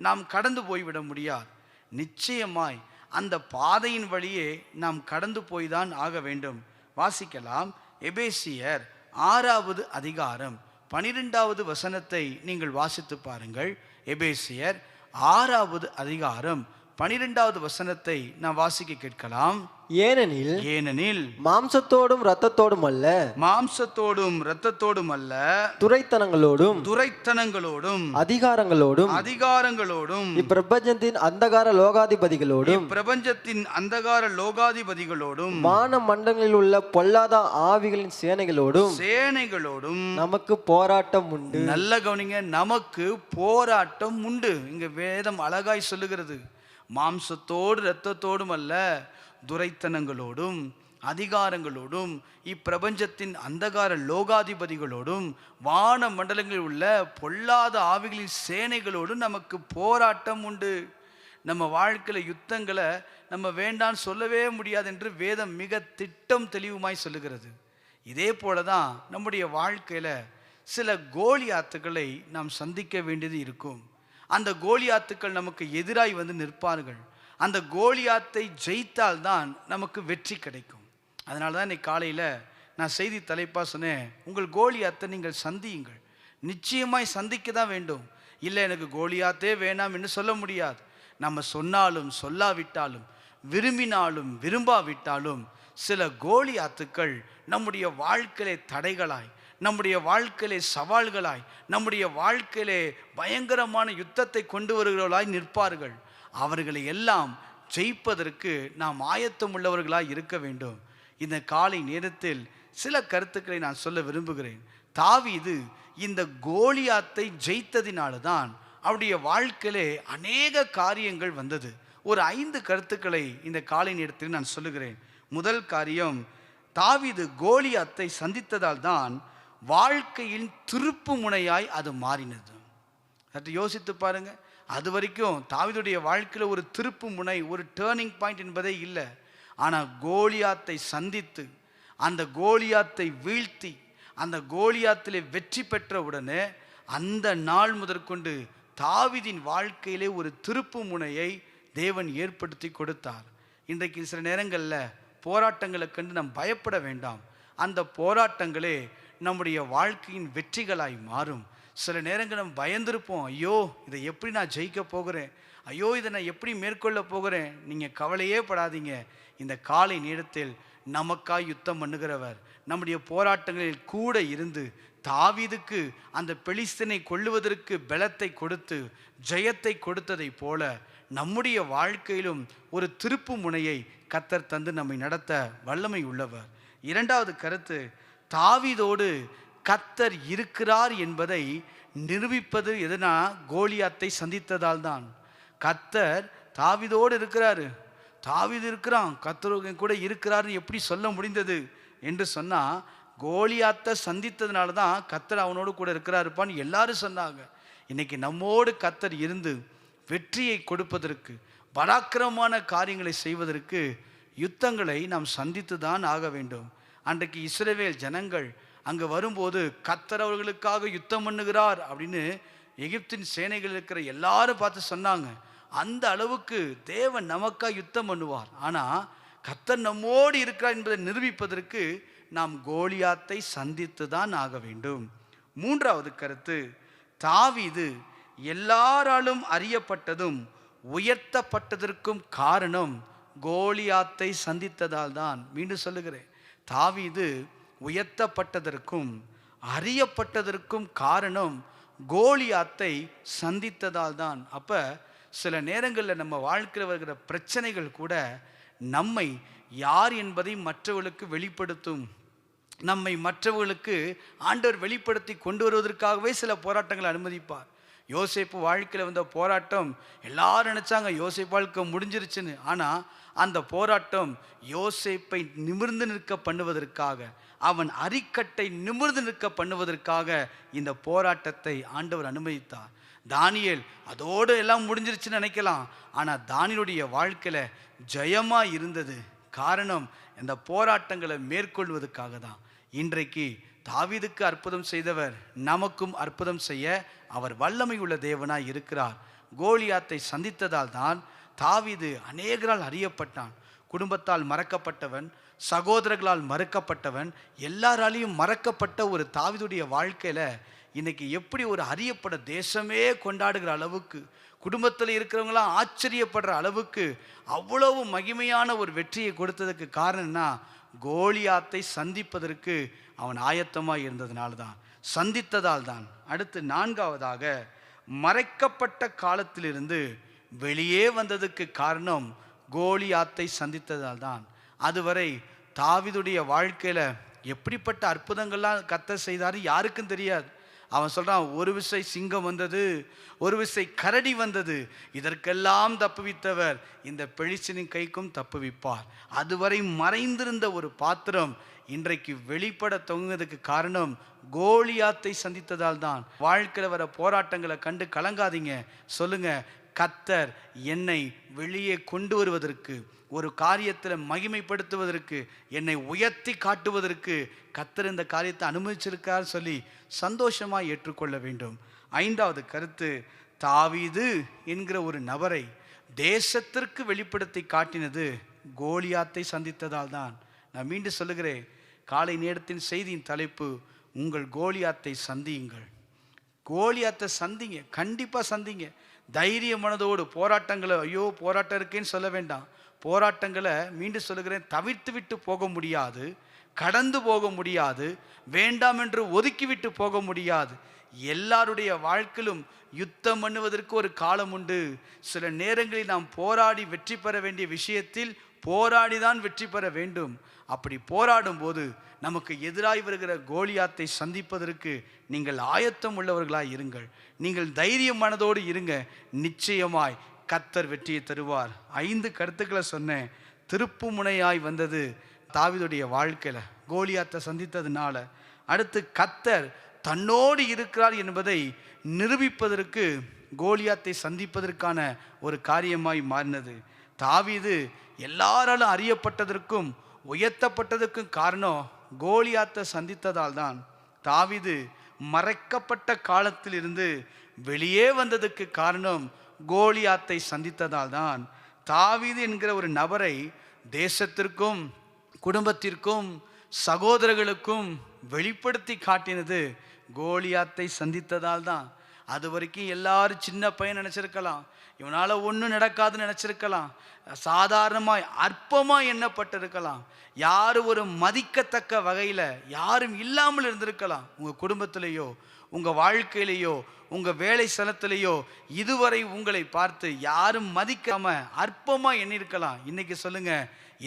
நாம் கடந்து போய்விட முடியாது. நிச்சயமாய் அந்த பாதையின் வழியே நாம் கடந்து போய்தான் ஆக வேண்டும். வாசிக்கலாம். எபேசியர் 6வது அதிகாரம் 12வது வசனத்தை நீங்கள் வாசித்து பாருங்கள். எபேசியர் 6வது அதிகாரம் 12வது வசனத்தை நான் வாசிக்க கேட்கலாம். ஏனெனில் மாம்சத்தோடும் இரத்தத்தோடும் அல்ல, மாம்சத்தோடும் இரத்தத்தோடும் அல்ல, துரைத்தனங்களோடும் அதிகாரங்களோடும் இப்பிரபஞ்சத்தின் அந்தகார லோகாதிபதிகளோடும் வான மண்டலங்களில் உள்ள பொல்லாத ஆவிகளின் சேனைகளோடும் நமக்கு போராட்டம் உண்டு. நல்ல கவனிங்க, நமக்கு போராட்டம் உண்டு. இங்க வேதம் அழகாய் சொல்லுகிறது. மாம்சத்தோடு இரத்தத்தோடும் அல்ல, துரைத்தனங்களோடும் அதிகாரங்களோடும் இப்பிரபஞ்சத்தின் அந்தகார லோகாதிபதிகளோடும் வான மண்டலங்களில் உள்ள பொல்லாத ஆவிகளின் சேனைகளோடும் நமக்கு போராட்டம் உண்டு. நம்ம வாழ்க்கையில் யுத்தங்களை நம்ம வேண்டான்னு சொல்லவே முடியாது என்று வேதம் மிக திட்டம் தெளிவுமாய் சொல்லுகிறது. இதே போல தான் நம்முடைய வாழ்க்கையில் சில கோலியாத்துக்களை நாம் சந்திக்க வேண்டியது இருக்கும். அந்த கோலியாத்துக்கள் நமக்கு எதிராய் வந்து நிற்பார்கள். அந்த கோலியாத்தை ஜெயித்தால்தான் நமக்கு வெற்றி கிடைக்கும். அதனால தான் இன்னைக்கு காலையில் நான் செய்தி தலைப்பாக சொன்னேன், உங்கள் கோலியாத்தை நீங்கள் சந்தியுங்கள். நிச்சயமாய் சந்திக்க தான் வேண்டும். இல்லை எனக்கு கோலியாத்தே வேணாம் என்று சொல்ல முடியாது. நம்ம சொன்னாலும் சொல்லாவிட்டாலும், விரும்பினாலும் விரும்பாவிட்டாலும், சில கோலியாத்துக்கள் நம்முடைய வாழ்க்கையிலே தடைகளாய், நம்முடைய வாழ்க்கையிலே சவால்களாய், நம்முடைய வாழ்க்கையிலே பயங்கரமான யுத்தத்தை கொண்டு வருகிறவர்களாய் நிற்பார்கள். அவர்களை எல்லாம் ஜெயிப்பதற்கு நாம் ஆயத்தம் உள்ளவர்களாய் இருக்க வேண்டும். இந்த காலை நேரத்தில் சில கருத்துக்களை நான் சொல்ல விரும்புகிறேன். தாவீது இந்த கோலியாத்தை ஜெயித்ததினால்தான் அவருடைய வாழ்க்கையிலே அநேக காரியங்கள் வந்தது. ஒரு 5 கருத்துக்களை இந்த காலை நேரத்தில் நான் சொல்லுகிறேன். முதல் காரியம், தாவீது கோலியாத்தை சந்தித்ததால் தான் வாழ்க்கையின் திருப்பு முனையாய் அது மாறினது. சற்று யோசித்து பாருங்க. அது வரைக்கும் தாவீதுடைய வாழ்க்கையில் ஒரு திருப்பு முனை, ஒரு டேர்னிங் பாயிண்ட் என்பதே இல்லை. ஆனால் கோலியாத்தை சந்தித்து, அந்த கோலியாத்தை வீழ்த்தி, அந்த கோலியாத்திலே வெற்றி பெற்ற உடனே அந்த நாள் முதற்கொண்டு தாவீதின் வாழ்க்கையிலே ஒரு திருப்பு முனையை தேவன் ஏற்படுத்தி கொடுத்தார். இன்றைக்கு சில நேரங்களில் போராட்டங்களை கண்டு நாம் பயப்பட வேண்டாம். அந்த போராட்டங்களே நம்முடைய வாழ்க்கையின் வெற்றிகளாய் மாறும். சில நேரங்கள் நம்ம பயந்திருப்போம், ஐயோ இதை எப்படி நான் ஜெயிக்க போகிறேன், ஐயோ இதை நான் எப்படி மேற்கொள்ள போகிறேன். நீங்கள் கவலையே படாதீங்க. இந்த காலை நேரத்தில் நமக்காய் யுத்தம் பண்ணுகிறவர் நம்முடைய போராட்டங்களில் கூட இருந்து தாவீதுக்கு அந்த பெலிஸ்தனை கொல்லுவதற்கு பலத்தை கொடுத்து ஜெயத்தை கொடுத்ததை போல நம்முடைய வாழ்க்கையிலும் ஒரு திருப்பு முனையை கர்த்தர் தந்து நம்மை நடத்த வல்லமை உள்ளவர். இரண்டாவது கருத்து, தாவீதோடு கர்த்தர் இருக்கிறார் என்பதை நிரூபிப்பது எதுனா கோலியாத்தை சந்தித்ததால் தான். கர்த்தர் தாவீதோடு இருக்கிறாரு, தாவீது இருக்கிறான், கர்த்தர் கூட இருக்கிறாருன்னு எப்படி சொல்ல முடிந்தது என்று சொன்னால், கோலியாத்தை சந்தித்ததுனால தான் கர்த்தர் அவனோடு கூட இருக்கிறாருப்பான்னு எல்லாரும் சொன்னாங்க. இன்னைக்கு நம்மோடு கர்த்தர் இருந்து வெற்றியை கொடுப்பதற்கு, பராக்கிரமமான காரியங்களை செய்வதற்கு யுத்தங்களை நாம் சந்தித்து தான் ஆக வேண்டும். அன்றைக்கு இஸ்ரவேல் ஜனங்கள் அங்கே வரும்போது கர்த்தர் அவர்களுக்காக யுத்தம் பண்ணுகிறார் அப்படின்னு எகிப்தின் சேனைகள் இருக்கிற எல்லாரும் பார்த்து சொன்னாங்க. அந்த அளவுக்கு தேவன் நமக்காக யுத்தம் பண்ணுவார். ஆனால் கர்த்தர் நம்மோடு இருக்கிறார் என்பதை நிரூபிப்பதற்கு நாம் கோலியாத்தை சந்தித்து தான் ஆக வேண்டும். மூன்றாவது கருத்து, தாவீது எல்லாராலும் அறியப்பட்டதும் உயர்த்தப்பட்டதற்கும் காரணம் கோலியாத்தை சந்தித்ததால் தான். மீண்டும் சொல்லுகிறேன், தாவீது உயர்த்தப்பட்டதற்கும் அறியப்பட்டதற்கும் காரணம் கோலியாத்தை சந்தித்ததால் தான். அப்ப சில நேரங்களில் நம்ம வாழ்க்கையில் வருகிற பிரச்சனைகள் கூட நம்மை யார் என்பதை மற்றவர்களுக்கு வெளிப்படுத்தும். நம்மை மற்றவர்களுக்கு ஆண்டவர் வெளிப்படுத்தி கொண்டு வருவதற்காகவே சில போராட்டங்களை அனுமதிப்பார். யோசேப்பு வாழ்க்கையில் வந்த போராட்டம் எல்லாரும் நினைச்சாங்க யோசேப்பு வாழ்க்கை முடிஞ்சிருச்சுன்னு. ஆனால் அந்த போராட்டம் யோசேப்பை நிமிர்ந்து நிற்க பண்ணுவதற்காக, அவன் அரிக்கட்டை நிமிர்ந்து நிற்க பண்ணுவதற்காக இந்த போராட்டத்தை ஆண்டவர் அனுமதித்தார். தானியேல் அதோடு எல்லாம் முடிஞ்சிருச்சுன்னு நினைக்கலாம், ஆனால் தானியேலுடைய வாழ்க்கையில் ஜெயமாக இருந்தது. காரணம் இந்த போராட்டங்களை மேற்கொள்வதற்காக தான். இன்றைக்கு தாவீதுக்கு அற்புதம் செய்தவர் நமக்கும் அற்புதம் செய்ய அவர் வல்லமை உள்ள தேவனாய் இருக்கிறார். கோலியாத்தை சந்தித்ததால் தான் தாவீது அநேகரால் அறியப்பட்டான். குடும்பத்தால் மறக்கப்பட்டவன், சகோதரர்களால் மறக்கப்பட்டவன், எல்லாராலையும் மறக்கப்பட்ட ஒரு தாவீதுடைய வாழ்க்கையில் இன்னைக்கு எப்படி ஒரு அறியப்பட தேசமே கொண்டாடுகிற அளவுக்கு, குடும்பத்தில் இருக்கிறவங்களாம் ஆச்சரியப்படுற அளவுக்கு அவ்வளவு மகிமையான ஒரு வெற்றியை கொடுத்ததுக்கு காரணம்னா கோலியாத்தை சந்திப்பதற்கு அவன் ஆயத்தமாக இருந்ததுனால தான், சந்தித்ததால் தான். அடுத்து நான்காவதாக, மறைக்கப்பட்ட காலத்திலிருந்து வெளியே வந்ததுக்கு காரணம் கோலியாத்தை சந்தித்ததால் தான். அதுவரை தாவீதுடைய வாழ்க்கையில் எப்படிப்பட்ட அற்புதங்கள்லாம் கர்த்தர் செய்தார் யாருக்கும் தெரியாது. அவன் சொல்கிறான், ஒரு விசை சிங்கம் வந்தது, ஒரு விசை கரடி வந்தது, இதற்கெல்லாம் தப்புவித்தவர் இந்த பெலிஸ்தரின் கைக்கும் தப்புவிப்பார். அதுவரை மறைந்திருந்த ஒரு பாத்திரம் இன்றைக்கு வெளிப்பட தொங்குவதற்கு காரணம் கோலியாத்தை சந்தித்ததால் தான். வாழ்க்கையில் வர போராட்டங்களை கண்டு கலங்காதீங்க. சொல்லுங்க, கர்த்தர் என்னை வெளியே கொண்டு வருவதற்கு, ஒரு காரியத்தில் மகிமைப்படுத்துவதற்கு, என்னை உயர்த்தி காட்டுவதற்கு கர்த்தர் இந்த காரியத்தை அனுமதிச்சிருக்கார் சொல்லி சந்தோஷமாக ஏற்றுக்கொள்ள வேண்டும். ஐந்தாவது கருத்து, தாவீது என்கிற ஒரு நபரை தேசத்திற்கு வெளிப்படுத்தி காட்டினது கோலியாத்தை சந்தித்ததால் தான். நான் மீண்டும் சொல்லுகிறேன், காலை நேரத்தின் செய்தியின் தலைப்பு, உங்கள் கோலியாத்தை சந்தியுங்கள். கோலியாத்தை சந்திங்க, கண்டிப்பாக சந்திங்க. தைரிய மனதோடு போராட்டங்களை, ஐயோ போராட்டம் இருக்கேன்னு சொல்ல வேண்டாம். போராட்டங்களை மீண்டும் சொல்லுகிறேன், தவிர்த்து விட்டு போக முடியாது, கடந்து போக முடியாது, வேண்டாம் என்று ஒதுக்கிவிட்டு போக முடியாது. எல்லாருடைய வாழ்க்கையிலும் யுத்தம் பண்ணுவதற்கு ஒரு காலம் உண்டு. சில நேரங்களில் நாம் போராடி வெற்றி பெற வேண்டிய விஷயத்தில் போராடிதான் வெற்றி பெற வேண்டும். அப்படி போராடும் போது நமக்கு எதிராய் வருகிற கோலியாத்தை சந்திப்பதற்கு நீங்கள் ஆயத்தம் உள்ளவர்களாய் இருங்கள். நீங்கள் தைரிய மனதோடு இருங்க. நிச்சயமாய் கர்த்தர் வெற்றியை தருவார். 5 கருத்துக்களை சொன்னேன். திருப்பு முனையாய் வந்தது தாவீதுடைய வாழ்க்கையில் கோலியாத்தை சந்தித்ததுனால. அடுத்து, கர்த்தர் தன்னோடு இருக்கிறார் என்பதை நிரூபிப்பதற்கு கோலியாத்தை சந்திப்பதற்கான ஒரு காரியமாய் மாறினது. தாவீது எல்லாராலும் அறியப்பட்டதற்கும் உயர்த்தப்பட்டதற்கும் காரணம் கோலியாத்தை சந்தித்ததால் தான். தாவீது மறைக்கப்பட்ட காலத்திலிருந்து வெளியே வந்ததுக்கு காரணம் கோலியாத்தை சந்தித்ததால் தான். தாவீது என்கிற ஒரு நபரை தேசத்திற்கும் குடும்பத்திற்கும் சகோதரர்களுக்கும் வெளிப்படுத்தி காட்டினது கோலியாத்தை சந்தித்ததால் தான். அது வரைக்கும் எல்லாரும் சின்ன பையன் நினச்சிருக்கலாம், இவனால் ஒன்றும் நடக்காதுன்னு நினச்சிருக்கலாம், சாதாரணமாய் அற்பமாய் எண்ணப்பட்டிருக்கலாம், யாரும் ஒரு மதிக்கத்தக்க வகையில் யாரும் இல்லாமல் இருந்திருக்கலாம். உங்கள் குடும்பத்திலேயோ உங்கள் வாழ்க்கையிலேயோ உங்கள் வேலை ஸ்தலத்திலேயோ இதுவரை உங்களை பார்த்து யாரும் மதிக்காமல் அற்பமாக எண்ணிருக்கலாம். இன்னைக்கு சொல்லுங்க,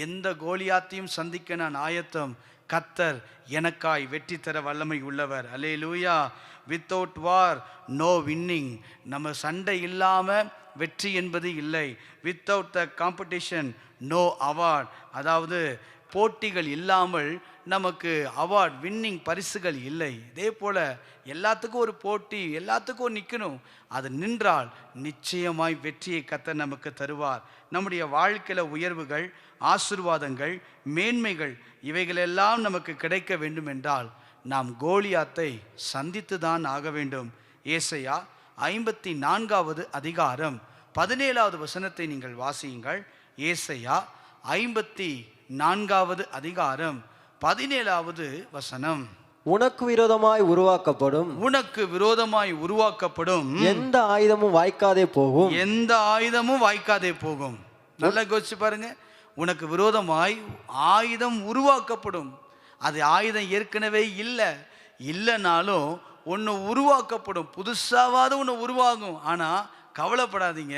எந்த கோலியாத்தையும் சந்திக்க நான் ஆயத்தம். கர்த்தர் எனக்காய் வெற்றி தர வல்லமை உள்ளவர். Hallelujah. Without war no winning. நம்ம சண்டை இல்லாமல் வெற்றி என்பது இல்லை. Without the competition no award. அதாவது போட்டிகள் இல்லாமல் நமக்கு அவார்ட், வின்னிங், பரிசுகள் இல்லை. இதே போல் எல்லாத்துக்கும் ஒரு போட்டி, எல்லாத்துக்கும் நிற்கணும். அது நின்றால் நிச்சயமாய் வெற்றியை கர்த்தர் நமக்கு தருவார். நம்முடைய வாழ்க்கையில் உயர்வுகள், ஆசீர்வாதங்கள், மேன்மைகள் இவைகளெல்லாம் நமக்கு கிடைக்க வேண்டும் என்றால் நாம் கோலியாத்தை சந்தித்து தான் ஆக வேண்டும். ஏசாயா 54வது அதிகாரம் 17வது வசனத்தை நீங்கள் வாசியுங்கள். ஏசாயா 54வது அதிகாரம் 17வது வசனம். உனக்கு விரோதமாய் உருவாக்கப்படும் உனக்கு விரோதமாய் உருவாக்கப்படும் எந்த ஆயுதமும் வாய்க்காதே போகும். எந்த ஆயுதமும் வாய்க்காதே போகும். நல்லா யோசிச்சு பாருங்க. உனக்கு விரோதமாய் ஆயுதம் உருவாக்கப்படும். அது ஆயுதம் ஏற்கனவே இல்லைனாலும் ஒன்று உருவாக்கப்படும். புதுசாவது ஒன்று உருவாகும். ஆனால் கவலைப்படாதீங்க,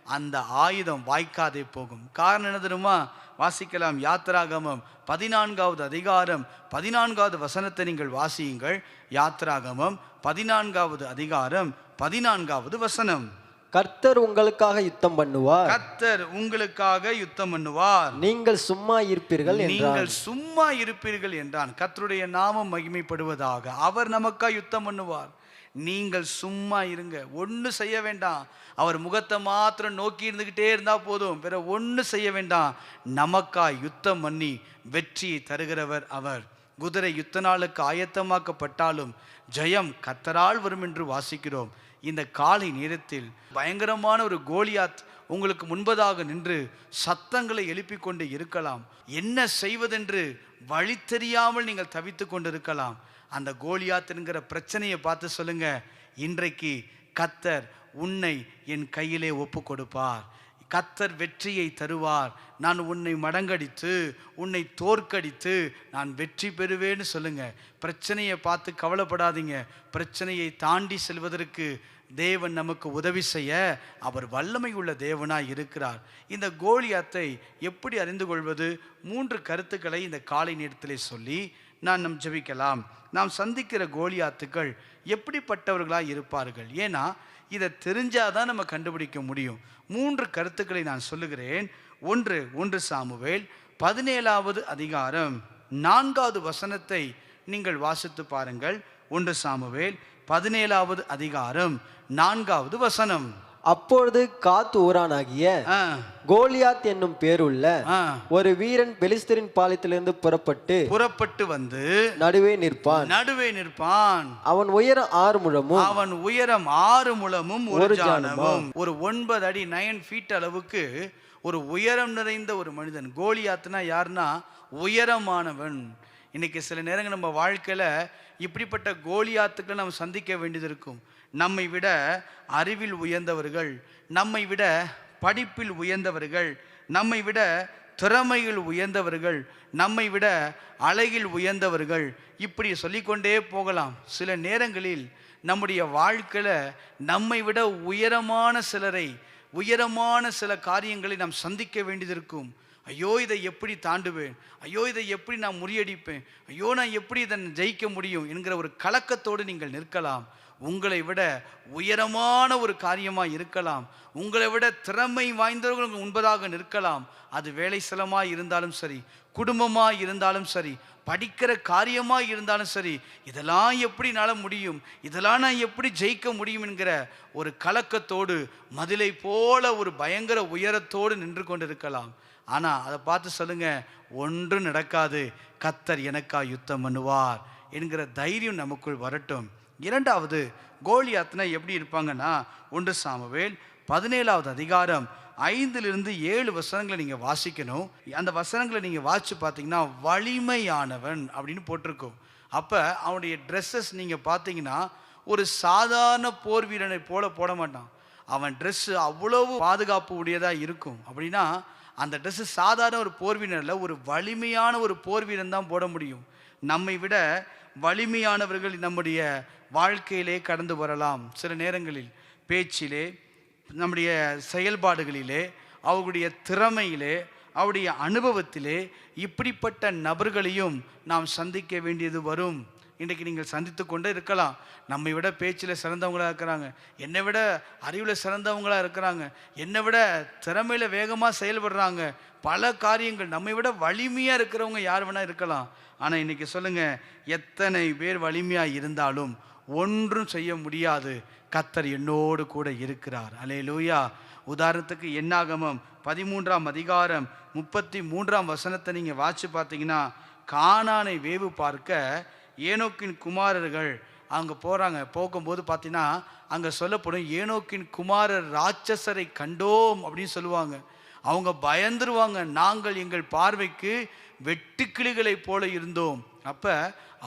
அந்த ஆயுதம் வாய்க்காதே போகும். காரணம் என்ன தெரியுமா? வாசிக்கலாம். யாத்திராகமம் 14வது அதிகாரம் 14வது வசனத்தை நீங்கள் வாசியுங்கள். யாத்திராகமம் 14வது அதிகாரம் 14வது வசனம். கர்த்தர் உங்களுக்காக யுத்தம் பண்ணுவார். கர்த்தர் உங்களுக்காக யுத்தம் பண்ணுவார். நீங்கள் சும்மா இருப்பீர்கள் என்றான். நீங்கள் சும்மா இருப்பீர்கள் என்றான். கர்த்தருடைய நாமம் மகிமைப்படுவதாக. அவர் நமக்காக யுத்தம் பண்ணுவார். நீங்கள் சும்மா இருங்க, ஒன்று செய்ய வேண்டாம். அவர் முகத்தை மாத்திரம் நோக்கி இருந்துகிட்டே இருந்தா போதும், வேற ஒன்று செய்ய வேண்டாம். நமக்காய் யுத்தம் பண்ணி வெற்றியை தருகிறவர் அவர். குதிரை யுத்த நாளுக்கு ஆயத்தமாக்கப்பட்டாலும் ஜெயம் கர்த்தரால் வரும் என்று வாசிக்கிறோம். இந்த காலை நேரத்தில் பயங்கரமான ஒரு கோலியாத் உங்களுக்கு முன்பதாக நின்று சத்தங்களை எழுப்பிக் கொண்டு இருக்கலாம். என்ன செய்வதென்று வழி தெரியாமல் நீங்கள் தவித்து கொண்டு இருக்கலாம். அந்த கோலியாத் என்கிற பிரச்சனையை பார்த்து சொல்லுங்க, இன்றைக்கு கர்த்தர் உன்னை என் கையிலே ஒப்பு கொடுப்பார். கர்த்தர் வெற்றியை தருவார். நான் உன்னை மடங்கடித்து உன்னை தோற்கடித்து நான் வெற்றி பெறுவேன்னு சொல்லுங்க. பிரச்சனையை பார்த்து கவலைப்படாதீங்க. பிரச்சனையை தாண்டி செல்வதற்கு தேவன் நமக்கு உதவி செய்ய அவர் வல்லமை உள்ள தேவனாய் இருக்கிறார். இந்த கோலியாத்தை எப்படி அறிந்து கொள்வது? 3 கருத்துக்களை இந்த காலை நேரத்திலே சொல்லி நாம் ஜெபிக்கலாம். நாம் சந்திக்கிற கோலியாத்துக்கள் எப்படிப்பட்டவர்களாய் இருப்பார்கள்? ஏன்னா இதை தெரிஞ்சாதான் நம்ம கண்டுபிடிக்க முடியும். 3 கருத்துக்களை நான் சொல்லுகிறேன். 1 சாமுவேல் 17வது அதிகாரம் 4வது வசனத்தை நீங்கள் வாசித்து பாருங்கள். 1 சாமுவேல் 17வது அதிகாரம் 4வது வசனம். அப்பொழுது காத் ஊரானாகிய கோலியாத் என்னும் பேருள்ள ஒரு வீரன் பெலிஸ்தரின் பாளையத்திலிருந்து புறப்பட்டு வந்து நடுவே நிற்பான். அவன் உயரம் 6 முழமும் ஒரு ஜாணமும். ஒரு 9 அடி 9 ஃபீட் அளவுக்கு ஒரு உயரம் நிறைந்த ஒரு மனிதன். கோலியாத்னா யாருன்னா உயரமானவன். இன்னைக்கு சில நேரங்கள் நம்ம வாழ்க்கையில இப்படிப்பட்ட கோலியாத்துக்களை நம்ம சந்திக்க வேண்டியது இருக்கும். நம்மை விட அறிவில் உயர்ந்தவர்கள், நம்மை விட படிப்பில் உயர்ந்தவர்கள், நம்மை விட திறமையில் உயர்ந்தவர்கள், நம்மை விட அழகில் உயர்ந்தவர்கள், இப்படி சொல்லிக்கொண்டே போகலாம். சில நேரங்களில் நம்முடைய வாழ்க்கையில் நம்மை விட உயரமான சில காரியங்களை நாம் சந்திக்க வேண்டியது இருக்கும். ஐயோ இதை எப்படி தாண்டுவேன், ஐயோ இதை எப்படி நான் முறியடிப்பேன், ஐயோ நான் எப்படி இதை ஜெயிக்க முடியும் என்கிற ஒரு கலக்கத்தோடு நீங்கள் நிற்கலாம். உங்களை விட உயரமான ஒரு காரியமாக இருக்கலாம். உங்களை விட திறமை வாய்ந்தவர்கள் முன்பதாக நிற்கலாம். அது வேலை ஸ்தலமாக இருந்தாலும் சரி, குடும்பமாக இருந்தாலும் சரி, படிக்கிற காரியமாக இருந்தாலும் சரி, இதெல்லாம் எப்படி என்னால் முடியும், இதெல்லாம் நான் எப்படி ஜெயிக்க முடியும் என்கிற ஒரு கலக்கத்தோடு மதிலை போல ஒரு பயங்கர உயரத்தோடு நின்று கொண்டு இருக்கலாம். ஆனால் அதை பார்த்து சொல்லுங்க, ஒன்றும் நடக்காது, கர்த்தர் எனக்கா யுத்தம் பண்ணுவார் என்கிற தைரியம் நமக்குள் வரட்டும். 2வது, கோலியாத்னா எப்படி இருப்பாங்கன்னா 1 சாமுவேல் 17வது அதிகாரம் 5-7 வசனங்களை நீங்கள் வாசிக்கணும். அந்த வசனங்களை நீங்கள் வாசித்து பார்த்தீங்கன்னா வலிமையானவன் அப்படின்னு போட்டிருக்கும். அப்போ அவனுடைய ட்ரெஸ்ஸஸ் நீங்கள் பார்த்தீங்கன்னா ஒரு சாதாரண போர் வீரனை போட மாட்டான். அவன் ட்ரெஸ்ஸு அவ்வளவு பாதுகாப்பு உடையதாக இருக்கும். அப்படின்னா அந்த ட்ரெஸ்ஸு சாதாரண ஒரு போர் வீரனில் ஒரு வலிமையான ஒரு போர் வீரன் தான் போட முடியும். நம்மை விட வலிமையானவர்கள் நம்முடைய வாழ்க்கையிலே கடந்து வரலாம். சில நேரங்களில் பேச்சிலே, நம்முடைய செயல்பாடுகளிலே, அவர்களுடைய திறமையிலே, அவருடைய அனுபவத்திலே இப்படிப்பட்ட நபர்களையும் நாம் சந்திக்க வேண்டியது வரும். இன்றைக்கு நீங்கள் சந்தித்து கொண்டே இருக்கலாம். நம்மை விட பேச்சில் சிறந்தவங்களாக இருக்கிறாங்க, என்னை விட அறிவில் சிறந்தவங்களாக இருக்கிறாங்க, என்னை விட திறமையில் வேகமாக செயல்படுறாங்க. பல காரியங்கள் நம்மை விட வலிமையாக இருக்கிறவங்க யார் வேணால் இருக்கலாம். ஆனால் இன்றைக்கி சொல்லுங்கள், எத்தனை பேர் வலிமையாக இருந்தாலும் ஒன்றும் செய்ய முடியாது. கர்த்தர் என்னோடு கூட இருக்கிறார். அல்லேலூயா. உதாரணத்துக்கு என்னாகமம் 13ஆம் அதிகாரம் 33ஆம் வசனத்தை நீங்கள் வாசித்து பார்த்தீங்கன்னா, கானானை வேவு பார்க்க ஏனோக்கின் குமாரர்கள் அங்கே போகிறாங்க. போகும்போது பார்த்தீங்கன்னா அங்கே சொல்லப்படும், ஏனோக்கின் குமாரர் ராட்சசரை கண்டோம் அப்படின்னு சொல்லுவாங்க. அவங்க பயந்துருவாங்க, நாங்கள் எங்கள் பார்வைக்கு வெட்டுக்கிளிகளை போல இருந்தோம், அப்போ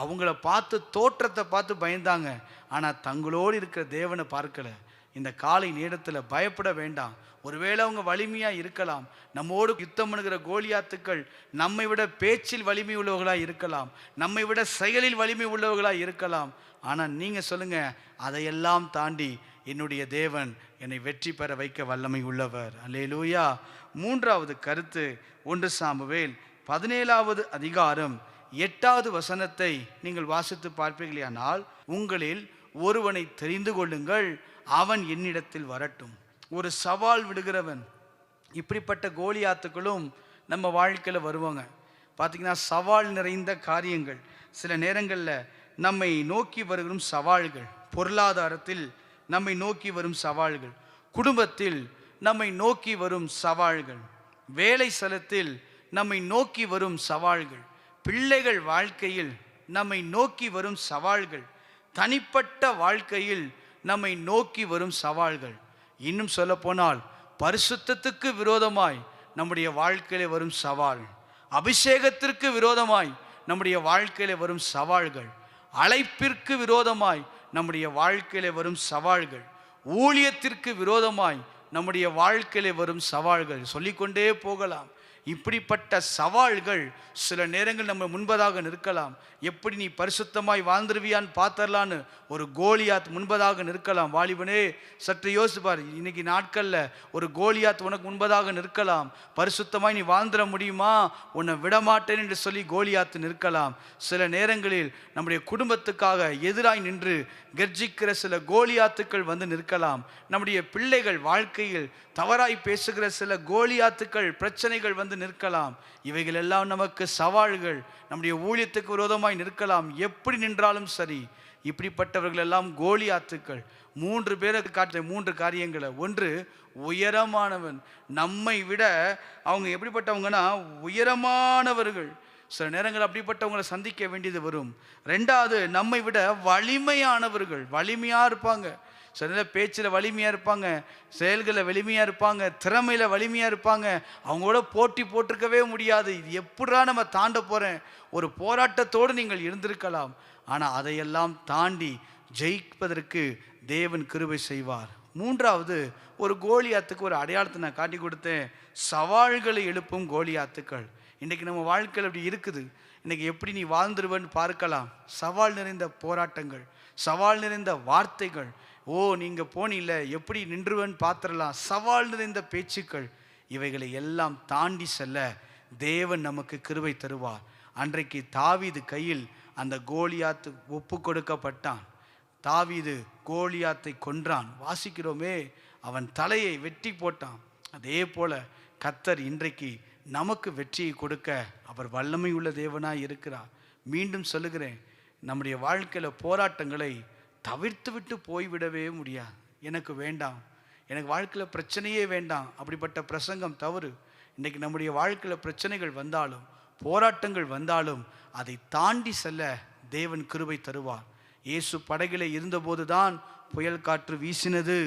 அவங்கள பார்த்து தோற்றத்தை பார்த்து பயந்தாங்க, ஆனால் தங்களோடு இருக்கிற தேவனை பார்க்கல. இந்த காலை நேரத்தில் பயப்பட வேண்டாம். ஒருவேளை அவங்க வலிமையாக இருக்கலாம், நம்மோடு யுத்தம் பண்ணுகிற கோலியாத்துக்கள் நம்மை விட பேச்சில் வலிமை உள்ளவர்களாக இருக்கலாம், நம்மை விட செயலில் வலிமை உள்ளவர்களாக இருக்கலாம். ஆனால் நீங்கள் சொல்லுங்கள், அதையெல்லாம் தாண்டி என்னுடைய தேவன் என்னை வெற்றி பெற வைக்க வல்லமை உள்ளவர். அல்லேலூயா. மூன்றாவது கருத்து 1 சாமுவேல் 17வது அதிகாரம் 8வது வசனத்தை நீங்கள் வாசித்து பார்ப்பீர்களானால், உங்களில் ஒருவனை தெரிந்து கொள்ளுங்கள், அவன் என்னிடத்தில் வரட்டும். ஒரு சவால் விடுகிறவன். இப்படிப்பட்ட கோலியாத்துக்களும் நம்ம வாழ்க்கையில் வருவாங்க. பார்த்திங்கன்னா, சவால் நிறைந்த காரியங்கள் சில நேரங்களில் நம்மை நோக்கி வருகிற சவால்கள், பொருளாதாரத்தில் நம்மை நோக்கி வரும் சவால்கள், குடும்பத்தில் நம்மை நோக்கி வரும் சவால்கள், வேலை ஸ்தலத்தில் நம்மை நோக்கி வரும் சவால்கள், பிள்ளைகள் வாழ்க்கையில் நம்மை நோக்கி வரும் சவால்கள், தனிப்பட்ட வாழ்க்கையில் நம்மை நோக்கி வரும் சவால்கள், இன்னும் சொல்லப்போனால் பரிசுத்தத்துக்கு விரோதமாய் நம்முடைய வாழ்க்கையில் வரும் சவால், அபிஷேகத்திற்கு விரோதமாய் நம்முடைய வாழ்க்கையில் வரும் சவால்கள், அழைப்பிற்கு விரோதமாய் நம்முடைய வாழ்க்கையிலே வரும் சவால்கள், ஊழியத்திற்கு விரோதமாய் நம்முடைய வாழ்க்கையிலே வரும் சவால்கள், சொல்லிக்கொண்டே போகலாம். இப்படிப்பட்ட சவால்கள் சில நேரங்கள் நம்ம முன்பதாக நிற்கலாம். எப்படி நீ பரிசுத்தமாய் வாழ்ந்துருவியான்னு பார்த்தரலான்னு ஒரு கோலியாத் முன்பதாக நிற்கலாம். வாலிபனே, சற்று யோசிப்பார். இன்னைக்கு நாட்களில் ஒரு கோலியாத் உனக்கு முன்பதாக நிற்கலாம். பரிசுத்தமாய் நீ வாழ்ந்துட முடியுமா, உன்னை விடமாட்டேன் என்று சொல்லி கோலியாத்து நிற்கலாம். சில நேரங்களில் நம்முடைய குடும்பத்துக்காக எதிராய் நின்று கர்ஜிக்கிற சில கோலியாத்துக்கள் வந்து நிற்கலாம். நம்முடைய பிள்ளைகள் வாழ்க்கையில் தவறாய் பேசுகிற சில கோலியாத்துக்கள், பிரச்சனைகள் வந்து நிற்கலாம். இவைகள் எல்லாம் நமக்கு சவால்கள். நம்முடைய ஊழியத்துக்கு விரோதமாய் நிற்கலாம். எப்படி நின்றாலும் சரி, இப்படிப்பட்டவர்கள் எல்லாம் கோலியாத்துக்கள். 3 பேரை காட்ட 3 காரியங்களை. 1, உயரமானவன். நம்மை விட அவங்க எப்படிப்பட்டவங்கன்னா உயரமானவர்கள். சில நேரங்கள் அப்படிப்பட்டவங்களை சந்திக்க வேண்டியது வரும். 2வது, நம்மை விட வலிமையானவர்கள். வலிமையாக இருப்பாங்க. சில நேரம் பேச்சில் வலிமையாக இருப்பாங்க, செயல்களில் வலிமையாக இருப்பாங்க, திறமையில் வலிமையாக இருப்பாங்க. அவங்களோட போட்டி போட்டிருக்கவே முடியாது. இது எப்படா நம்ம தாண்ட போகிறேன், ஒரு போராட்டத்தோடு நீங்கள் இருந்திருக்கலாம். ஆனால் அதையெல்லாம் தாண்டி ஜெயிப்பதற்கு தேவன் கிருபை செய்வார். 3வது, ஒரு கோலியாத்துக்கு ஒரு அடையாளத்தை நான் காட்டி கொடுத்தேன். சவால்களை எழுப்பும் கோலியாத்துக்கள். இன்றைக்கி நம்ம வாழ்க்கையில் அப்படி இருக்குது. இன்றைக்கி எப்படி நீ வாழ்ந்துருவன்னு பார்க்கலாம். சவால் நிறைந்த போராட்டங்கள், சவால் நிறைந்த வார்த்தைகள். ஓ, நீங்கள் போனில்ல, எப்படி நின்றுவன்னு பார்த்துடலாம். சவால் நிறைந்த பேச்சுக்கள். இவைகளை எல்லாம் தாண்டி செல்ல தேவன் நமக்கு கிருபை தருவார். அன்றைக்கு தாவீது கையில் அந்த கோலியாத்து ஒப்பு கொடுக்கப்பட்டான். தாவீது கோலியாத்தை கொன்றான். வாசிக்கிறோமே, அவன் தலையை வெட்டி போட்டான். அதே போல கர்த்தர் இன்றைக்கு நமக்கு வெற்றியை கொடுக்க அவர் வல்லமை உள்ள தேவனாய் இருக்கிறார். மீண்டும் சொல்லுகிறேன், நம்முடைய வாழ்க்கையில் போராட்டங்களை தவிர்த்து விட்டு போய்விடவே முடியாது. எனக்கு வேண்டாம், எனக்கு வாழ்க்கையில் பிரச்சனையே வேண்டாம், அப்படிப்பட்ட பிரசங்கம் தவறு. இன்றைக்கி நம்முடைய வாழ்க்கையில் பிரச்சனைகள் வந்தாலும் போராட்டங்கள் வந்தாலும் அதை தாண்டி செல்ல தேவன் கிருபை தருவார். இயேசு படகில் இருந்தபோது தான் புயல் காற்று வீசினது.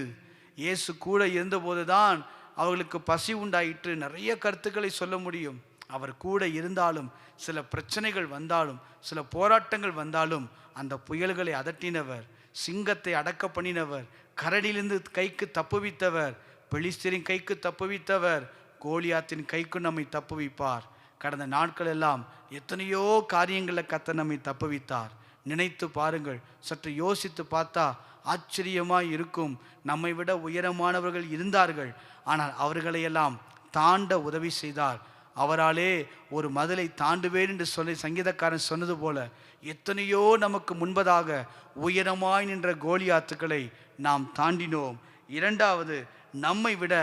இயேசு கூட இருந்தபோது தான் அவர்களுக்கு பசி உண்டாயிற்று. நிறைய கருத்துக்களை சொல்ல முடியும். அவர் கூட இருந்தாலும் சில பிரச்சனைகள் வந்தாலும் சில போராட்டங்கள் வந்தாலும் அந்த புயல்களை அதட்டினவர், சிங்கத்தை அடக்க பண்ணினவர், கரடியிலிருந்து கைக்கு தப்புவித்தவர், பெலிஸ்தரின் கைக்கு தப்புவித்தவர், கோலியாத்தின் கைக்கு நம்மை தப்புவிப்பார். கடந்த நாட்கள் எல்லாம் எத்தனையோ காரியங்களில் கர்த்தர் நம்மை தப்புவித்தார். நினைத்து பாருங்கள், சற்று யோசித்து பார்த்தா ஆச்சரியமாக இருக்கும். நம்மை விட உயரமானவர்கள் இருந்தார்கள், ஆனால் அவர்களையெல்லாம் தாண்ட உதவி செய்தார். அவராலே ஒரு மதிலை தாண்டுவேன் என்று சொல்லி சங்கீதக்காரன் சொன்னது போல எத்தனையோ நமக்கு முன்பதாக உயரமாய் நின்ற கோலியாத்துக்களை நாம் தாண்டினோம். 2வது, நம்மை விட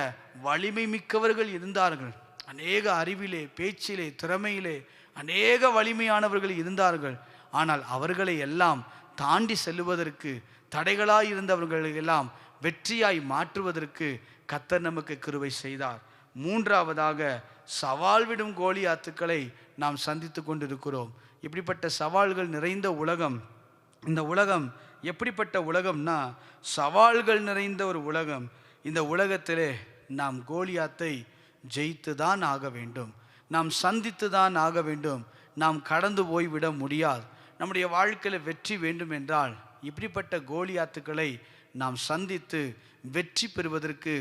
வலிமை மிக்கவர்கள் இருந்தார்கள். அநேக அறிவிலே, பேச்சிலே, திறமையிலே அநேக வலிமையானவர்கள் இருந்தார்கள். ஆனால் அவர்களை எல்லாம் தாண்டி செல்லுவதற்கு, தடைகளாய் இருந்தவர்களை எல்லாம் வெற்றியாய் மாற்றுவதற்கு கர்த்தர் நமக்கு கிருபை செய்தார். 3வதாக, சவால் விடும் கோலியாத்துக்களை நாம் சந்தித்து கொண்டிருக்கிறோம். இப்படிப்பட்ட சவால்கள் நிறைந்த உலகம். இந்த உலகம் எப்படிப்பட்ட உலகம்னா சவால்கள் நிறைந்த ஒரு உலகம். இந்த உலகத்திலே நாம் கோலியாத்தை ஜெயித்து தான் ஆக வேண்டும், நாம் சந்தித்து தான் ஆக வேண்டும். நாம் கடந்து போய்விட முடியாது. நம்முடைய வாழ்க்கையில் வெற்றி வேண்டும் என்றால் இப்படிப்பட்ட கோலியாத்துக்களை நாம் சந்தித்து வெற்றி பெறுவதற்கு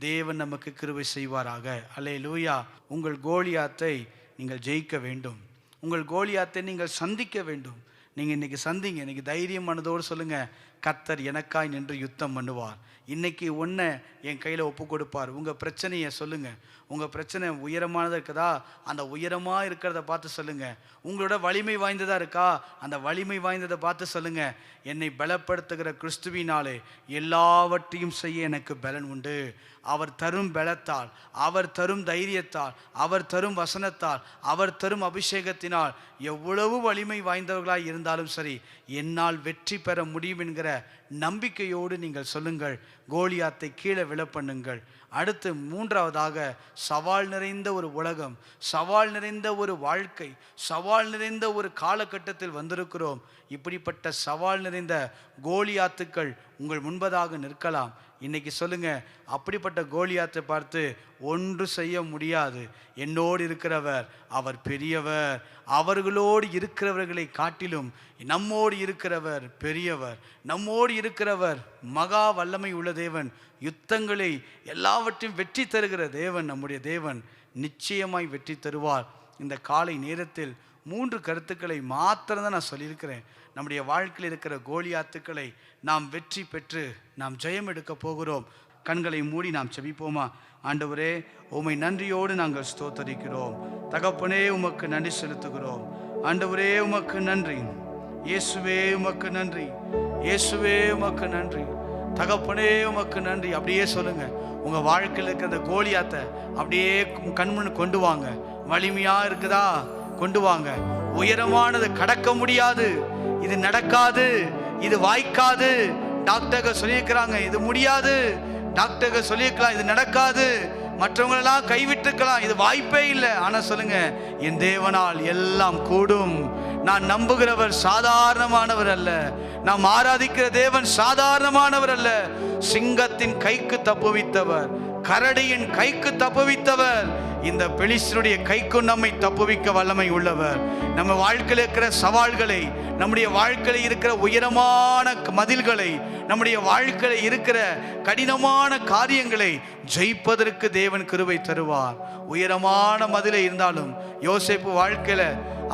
தேவன் நமக்கு கிருபை செய்வாராக. அல்லேலூயா. உங்கள் கோலியாத்தை நீங்கள் ஜெயிக்க வேண்டும். உங்கள் கோலியாத்தை நீங்கள் சந்திக்க வேண்டும். நீங்கள் இன்றைக்கி சந்திங்க. இன்றைக்கி தைரியம் மனதோடு சொல்லுங்கள், கர்த்தர் எனக்காய் நின்று யுத்தம் பண்ணுவார். இன்றைக்கி ஒன்றை என் கையில் ஒப்பு கொடுப்பார். உங்கள் பிரச்சனையை சொல்லுங்கள். உங்கள் பிரச்சனை உயரமானதாக இருக்குதா, அந்த உயரமாக இருக்கிறத பார்த்து சொல்லுங்கள். உங்களோட வலிமை வாய்ந்ததாக இருக்கா, அந்த வலிமை வாய்ந்ததை பார்த்து சொல்லுங்கள். என்னை பலப்படுத்துகிற கிறிஸ்துவினாலே எல்லாவற்றையும் செய்ய எனக்கு பலன் உண்டு. அவர் தரும் பலத்தால், அவர் தரும் தைரியத்தால், அவர் தரும் வசனத்தால், அவர் தரும் அபிஷேகத்தினால் எவ்வளவு வலிமை வாய்ந்தவர்களாக இருந்தாலும் சரி, என்னால் வெற்றி பெற முடியும் என்கிற நம்பிக்கையோடு நீங்கள் சொல்லுங்கள். கோலியாத்தை கீழே விழப்பண்ணுங்கள். அடுத்து மூன்றாவதாக, சவால் நிறைந்த ஒரு உலகம், சவால் நிறைந்த ஒரு வாழ்க்கை, சவால் நிறைந்த ஒரு காலகட்டத்தில் வந்திருக்கிறோம். இப்படிப்பட்ட சவால் நிறைந்த கோலியாத்துக்கள் உங்கள் முன்பதாக நிற்கலாம். இன்னைக்கு சொல்லுங்க, அப்படிப்பட்ட கோலியாத்தை பார்த்து ஒன்று செய்ய முடியாது. என்னோடு இருக்கிறவர் அவர் பெரியவர். அவர்களோடு இருக்கிறவர்களை காட்டிலும் நம்மோடு இருக்கிறவர் பெரியவர். நம்மோடு இருக்கிறவர் மகா வல்லமை உள்ள தேவன். யுத்தங்களை எல்லாவற்றையும் வெற்றி தருகிற தேவன். நம்முடைய தேவன் நிச்சயமாய் வெற்றி தருவார். இந்த காலை நேரத்தில் 3 கருத்துக்களை மாத்திரம்தான் நான் சொல்லியிருக்கிறேன். நம்முடைய வாழ்க்கையில் இருக்கிற கோலியாத்துக்களை நாம் வெற்றி பெற்று நாம் ஜெயம் எடுக்க போகிறோம். கண்களை மூடி நாம் செபிப்போமா? ஆண்டவரே, உம்மை நன்றியோடு நாங்கள் ஸ்தோத்தரிக்கிறோம். தகப்பனே, உமக்கு நன்றி செலுத்துகிறோம். ஆண்டவரே, உமக்கு நன்றி. இயேசுவே, உமக்கு நன்றி. இயேசுவே, உமக்கு நன்றி. தகப்பனே, உமக்கு நன்றி. அப்படியே சொல்லுங்க. உங்க வாழ்க்கையில் இருக்கிற அந்த கோலியாத்தை அப்படியே கண்முன்னு கொண்டு வாங்க. வலிமையா இருக்குதா, கொண்டு வாங்க. உயரமானது, கடக்க முடியாது, இது நடக்காது, இது வாய்க்காது, டாக்டர்கள் சொல்லியிருக்கிறாங்க, இது முடியாது, டாக்டர்கள் சொல்லியிருக்கலாம், இது நடக்காது, மற்றவங்களெல்லாம் கைவிட்டுக்கலாம், இது வாய்ப்பே இல்லை. ஆனால் சொல்லுங்க, என் தேவனால் எல்லாம் கூடும். நான் நம்புகிறவர் சாதாரணமானவர் அல்ல. நாம் ஆராதிக்கிற தேவன் சாதாரணமானவர் அல்ல. சிங்கத்தின் கைக்கு தப்புவித்தவர், கரடியின் கைக்கு தப்புவித்தவர், இந்த பெலிஸ்தருடைய கைக்கும் நம்மை தப்புவிக்க வல்லமை உள்ளவர். நம்ம வாழ்க்கையில் இருக்கிற சவால்களை, நம்முடைய வாழ்க்கையில் இருக்கிற உயரமான மதில்களை, நம்முடைய வாழ்க்கையில் இருக்கிற கடினமான காரியங்களை ஜெயிப்பதற்கு தேவன் கிருபை தருவார். உயரமான மதிலை இருந்தாலும் யோசேப்பு வாழ்க்கையில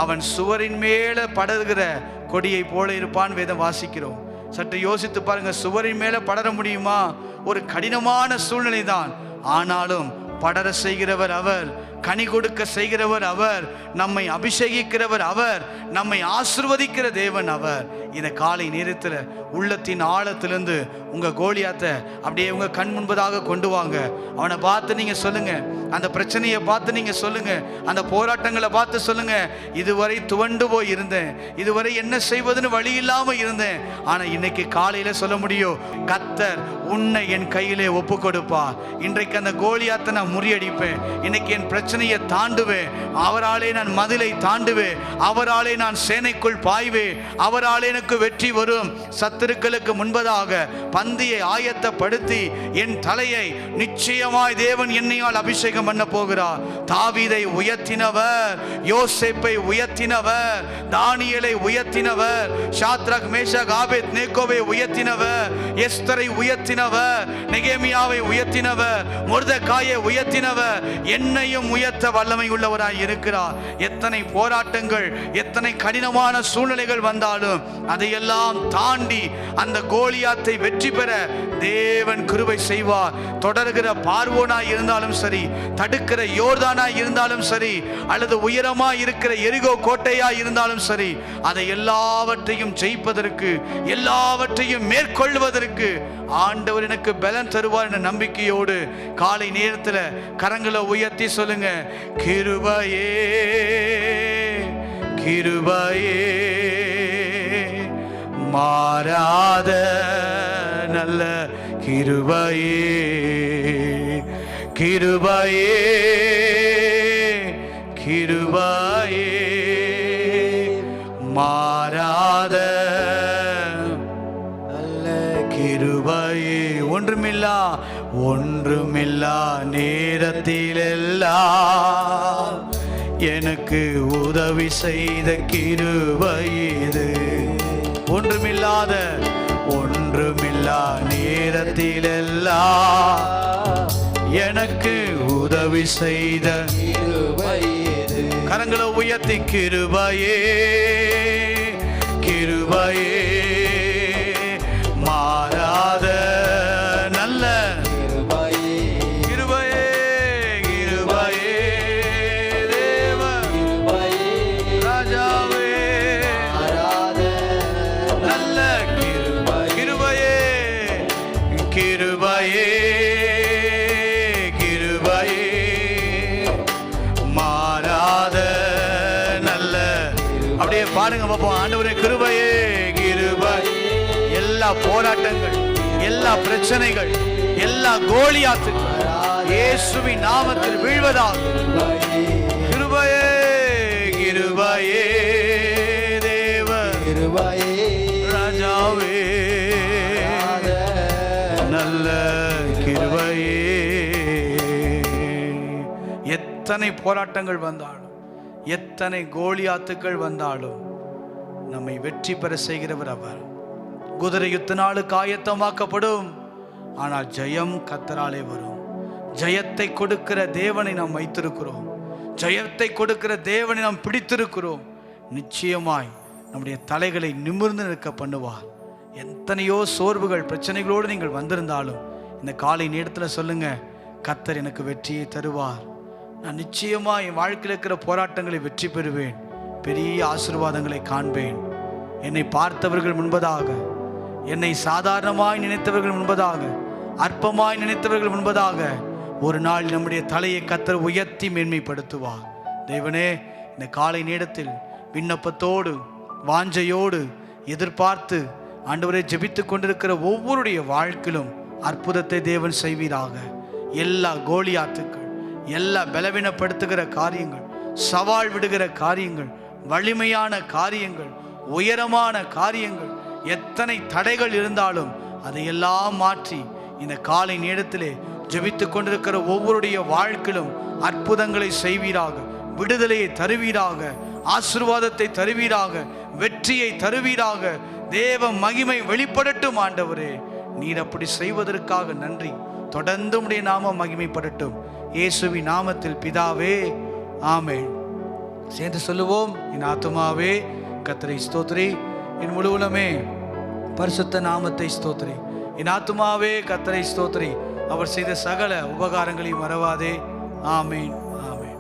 அவன் சுவரின் மேல படர்கிற கொடியை போல இருப்பான் வேதம் வாசிக்கிறோம். சற்று யோசித்து பாருங்க. சுவரின் மேல படர முடியுமா? ஒரு கடினமான சூழ்நிலை தான். ஆனாலும் படர செய்கிறவர் அவர், கனி கொடுக்க செய்கிறவர் அவர், நம்மை அபிஷேகிக்கிறவர் அவர், நம்மை ஆசீர்வதிக்கிற தேவன் அவர். இந்த காலை நேரத்தில் உள்ளத்தின் ஆழத்திலிருந்து உங்க கோலியாத்தை அப்படியே உங்க கண் முன்பதாக கொண்டு வாங்க. அவனை பார்த்து நீங்க சொல்லுங்க, அந்த பிரச்சனையை பார்த்து நீங்க சொல்லுங்க, அந்த போராட்டங்களை பார்த்து சொல்லுங்க, இதுவரை துவண்டு போய் இருந்தேன், இதுவரை என்ன செய்வதுன்னு வழி இல்லாம இருந்தேன், ஆனா இன்னைக்கு காலையில சொல்ல முடியும், கர்த்தர் உன்னை என் கையிலே ஒப்பு கொடுப்பார். இன்றைக்கு அந்த கோலியாத்தை நான் முறியடிப்பேன். இன்னைக்கு என் பிரச்சனையை தாண்டுவேன். அவராலே நான் மதிலை தாண்டுவேன். அவராலே நான் சேனைக்குள் பாய்வேன். அவராலே எனக்கு வெற்றி வரும். சத்துருக்களுக்கு முன்பதாக பந்தியை ஆயத்தப்படுத்தி என் தலையை நிச்சயமாய் தேவன் என்னையால் அபிஷேகம் பண்ண போகிறார். தாவீதை உயர்த்தினவர், யோசேப்பை உயர்த்தினவர், தானியேலை உயர்த்தினவர், சாத்ராக் மேஷாக் ஆபேத்நேகோவை உயர்த்தினவர், எஸ்தரை உயர்த்தினவர், நெகேமியாவை உயர்த்தினவர், மொர்தெகாயை உயர்த்தினவர், என்னையும் உயர்த்த வல்லமை உள்ளவராய் இருக்கிறார். எத்தனை போராட்டங்கள், எத்தனை கடினமான சூழ்நிலைகள் வந்தாலும் அதையெல்லாம் தாண்டி அந்த கோலியாத்தை வெற்றி பெற தேவன் கிருபை செய்வார். தொடர்கிற பார்வோனாய் இருந்தாலும் சரி, தடுக்கிற யோர்தானாய் இருந்தாலும் சரி, அல்லது உயரமாய் இருக்கிற எரிகோ கோட்டையாய் இருந்தாலும் சரி, அதை எல்லாவற்றையும் ஜெயிப்பதற்கு, எல்லாவற்றையும் மேற்கொள்வதற்கு ஆண்டவர் எனக்கு பலன் தருவார் என்ற நம்பிக்கையோடு காலை நேரத்தில் கரங்களை உயர்த்தி சொல்லுங்க, கிருபையே கிருபையே மாறாத நல்ல கிருபையே, கிருபையே கிருபையே மாறாத நல்ல கிருபையே. ஒன்றுமில்லா நேரத்திலெல்லாம் எனக்கு உதவி செய்த கிருபை இது. ஒன்றுமில்லா நேரத்திலெல்லாம் எனக்கு உதவி செய்த கிருபை இது. கரங்களை உயர்த்தி கிருபையே கிருபையே மாறாத நல்ல கிருபையே கிருபையே கிருபையே தேவ கிருபையே ராஜாவே மாறாத நல்ல கிருபை கிருபையே கிருபையே கிருபையே மாறாத நல்ல. அப்படியே பாருங்க பாப்போம். ஆண்டவரே கிருபையே கிருபை. எல்லா போராட்டங்கள், எல்லா பிரச்சனைகள், எல்லா கோலியாத்துகள் இயேசுவின் நாமத்தில் வீழ்வதாக. கிருபையே கிருபையே தேவ கிருபையே ராஜாவே நல்ல கிருபையே. எத்தனை போராட்டங்கள் வந்தாலும், எத்தனை கோலியாத்துக்கள் வந்தாலும் நம்மை வெற்றி பெற செய்கிறவர் அவர். குதிரை யுத்த நாளுக்கு ஆயத்தமாக்கப்படும், ஆனால் ஜெயம் கர்த்தராலே வரும். ஜெயத்தை கொடுக்கிற தேவனை நாம் வைத்திருக்கிறோம். ஜெயத்தை கொடுக்கிற தேவனை நாம் பிடித்திருக்கிறோம். நிச்சயமாய் நம்முடைய தலைகளை நிமிர்ந்து நிற்க பண்ணுவார். எத்தனையோ சோர்வுகள் பிரச்சனைகளோடு நீங்கள் வந்திருந்தாலும் இந்த காலை நேரத்தில் சொல்லுங்க, கர்த்தர் எனக்கு வெற்றியை தருவார். நான் நிச்சயமாக என் வாழ்க்கையில் இருக்கிற போராட்டங்களை வெற்றி பெறுவேன். பெரிய ஆசீர்வாதங்களை காண்பேன். என்னை பார்த்தவர்கள் முன்பதாக, என்னை சாதாரணமாய் நினைத்தவர்கள் முன்பதாக, அற்பமாய் நினைத்தவர்கள் முன்பதாக ஒரு நாள் நம்முடைய தலையை கர்த்தர் உயர்த்தி மேன்மைப்படுத்துவார். தேவனே, இந்த காலை நேரத்தில் விண்ணப்பத்தோடு வாஞ்சையோடு எதிர்பார்த்து ஆண்டவரை ஜெபித்து கொண்டிருக்கிற ஒவ்வொருடைய வாழ்க்கையிலும் அற்புதத்தை தேவன் செய்வீராக. எல்லா கோலியாத்துக்கள், எல்லா பலவீனப்படுத்துகிற காரியங்கள், சவால் விடுகிற காரியங்கள், வலிமையான காரியங்கள், உயரமான காரியங்கள், எத்தனை தடைகள் இருந்தாலும் அதையெல்லாம் மாற்றி இந்த காலை நேரத்திலே ஜெபித்து கொண்டிருக்கிற ஒவ்வொருடைய வாழ்க்கையிலும் அற்புதங்களை செய்வீராக. விடுதலையை தருவீராக, ஆசீர்வாதத்தை தருவீராக, வெற்றியை தருவீராக. தேவ மகிமை வெளிப்படட்டும். ஆண்டவரே, நீர் அப்படி செய்வதற்காக நன்றி. தொடர்ந்து உம்முடைய நாமம் மகிமைப்படட்டும். இயேசுவின் நாமத்தில் பிதாவே, ஆமென். சேர்ந்து சொல்லுவோம். என் ஆத்துமாவே கர்த்தரை ஸ்தோத்திரி, என் முழு உள்ளமே பரிசுத்த நாமத்தை ஸ்தோத்திரி. என் ஆத்துமாவே கர்த்தரை ஸ்தோத்திரி, அவர் செய்த சகல உபகாரங்களையும் மறவாதே. ஆமென், ஆமென்.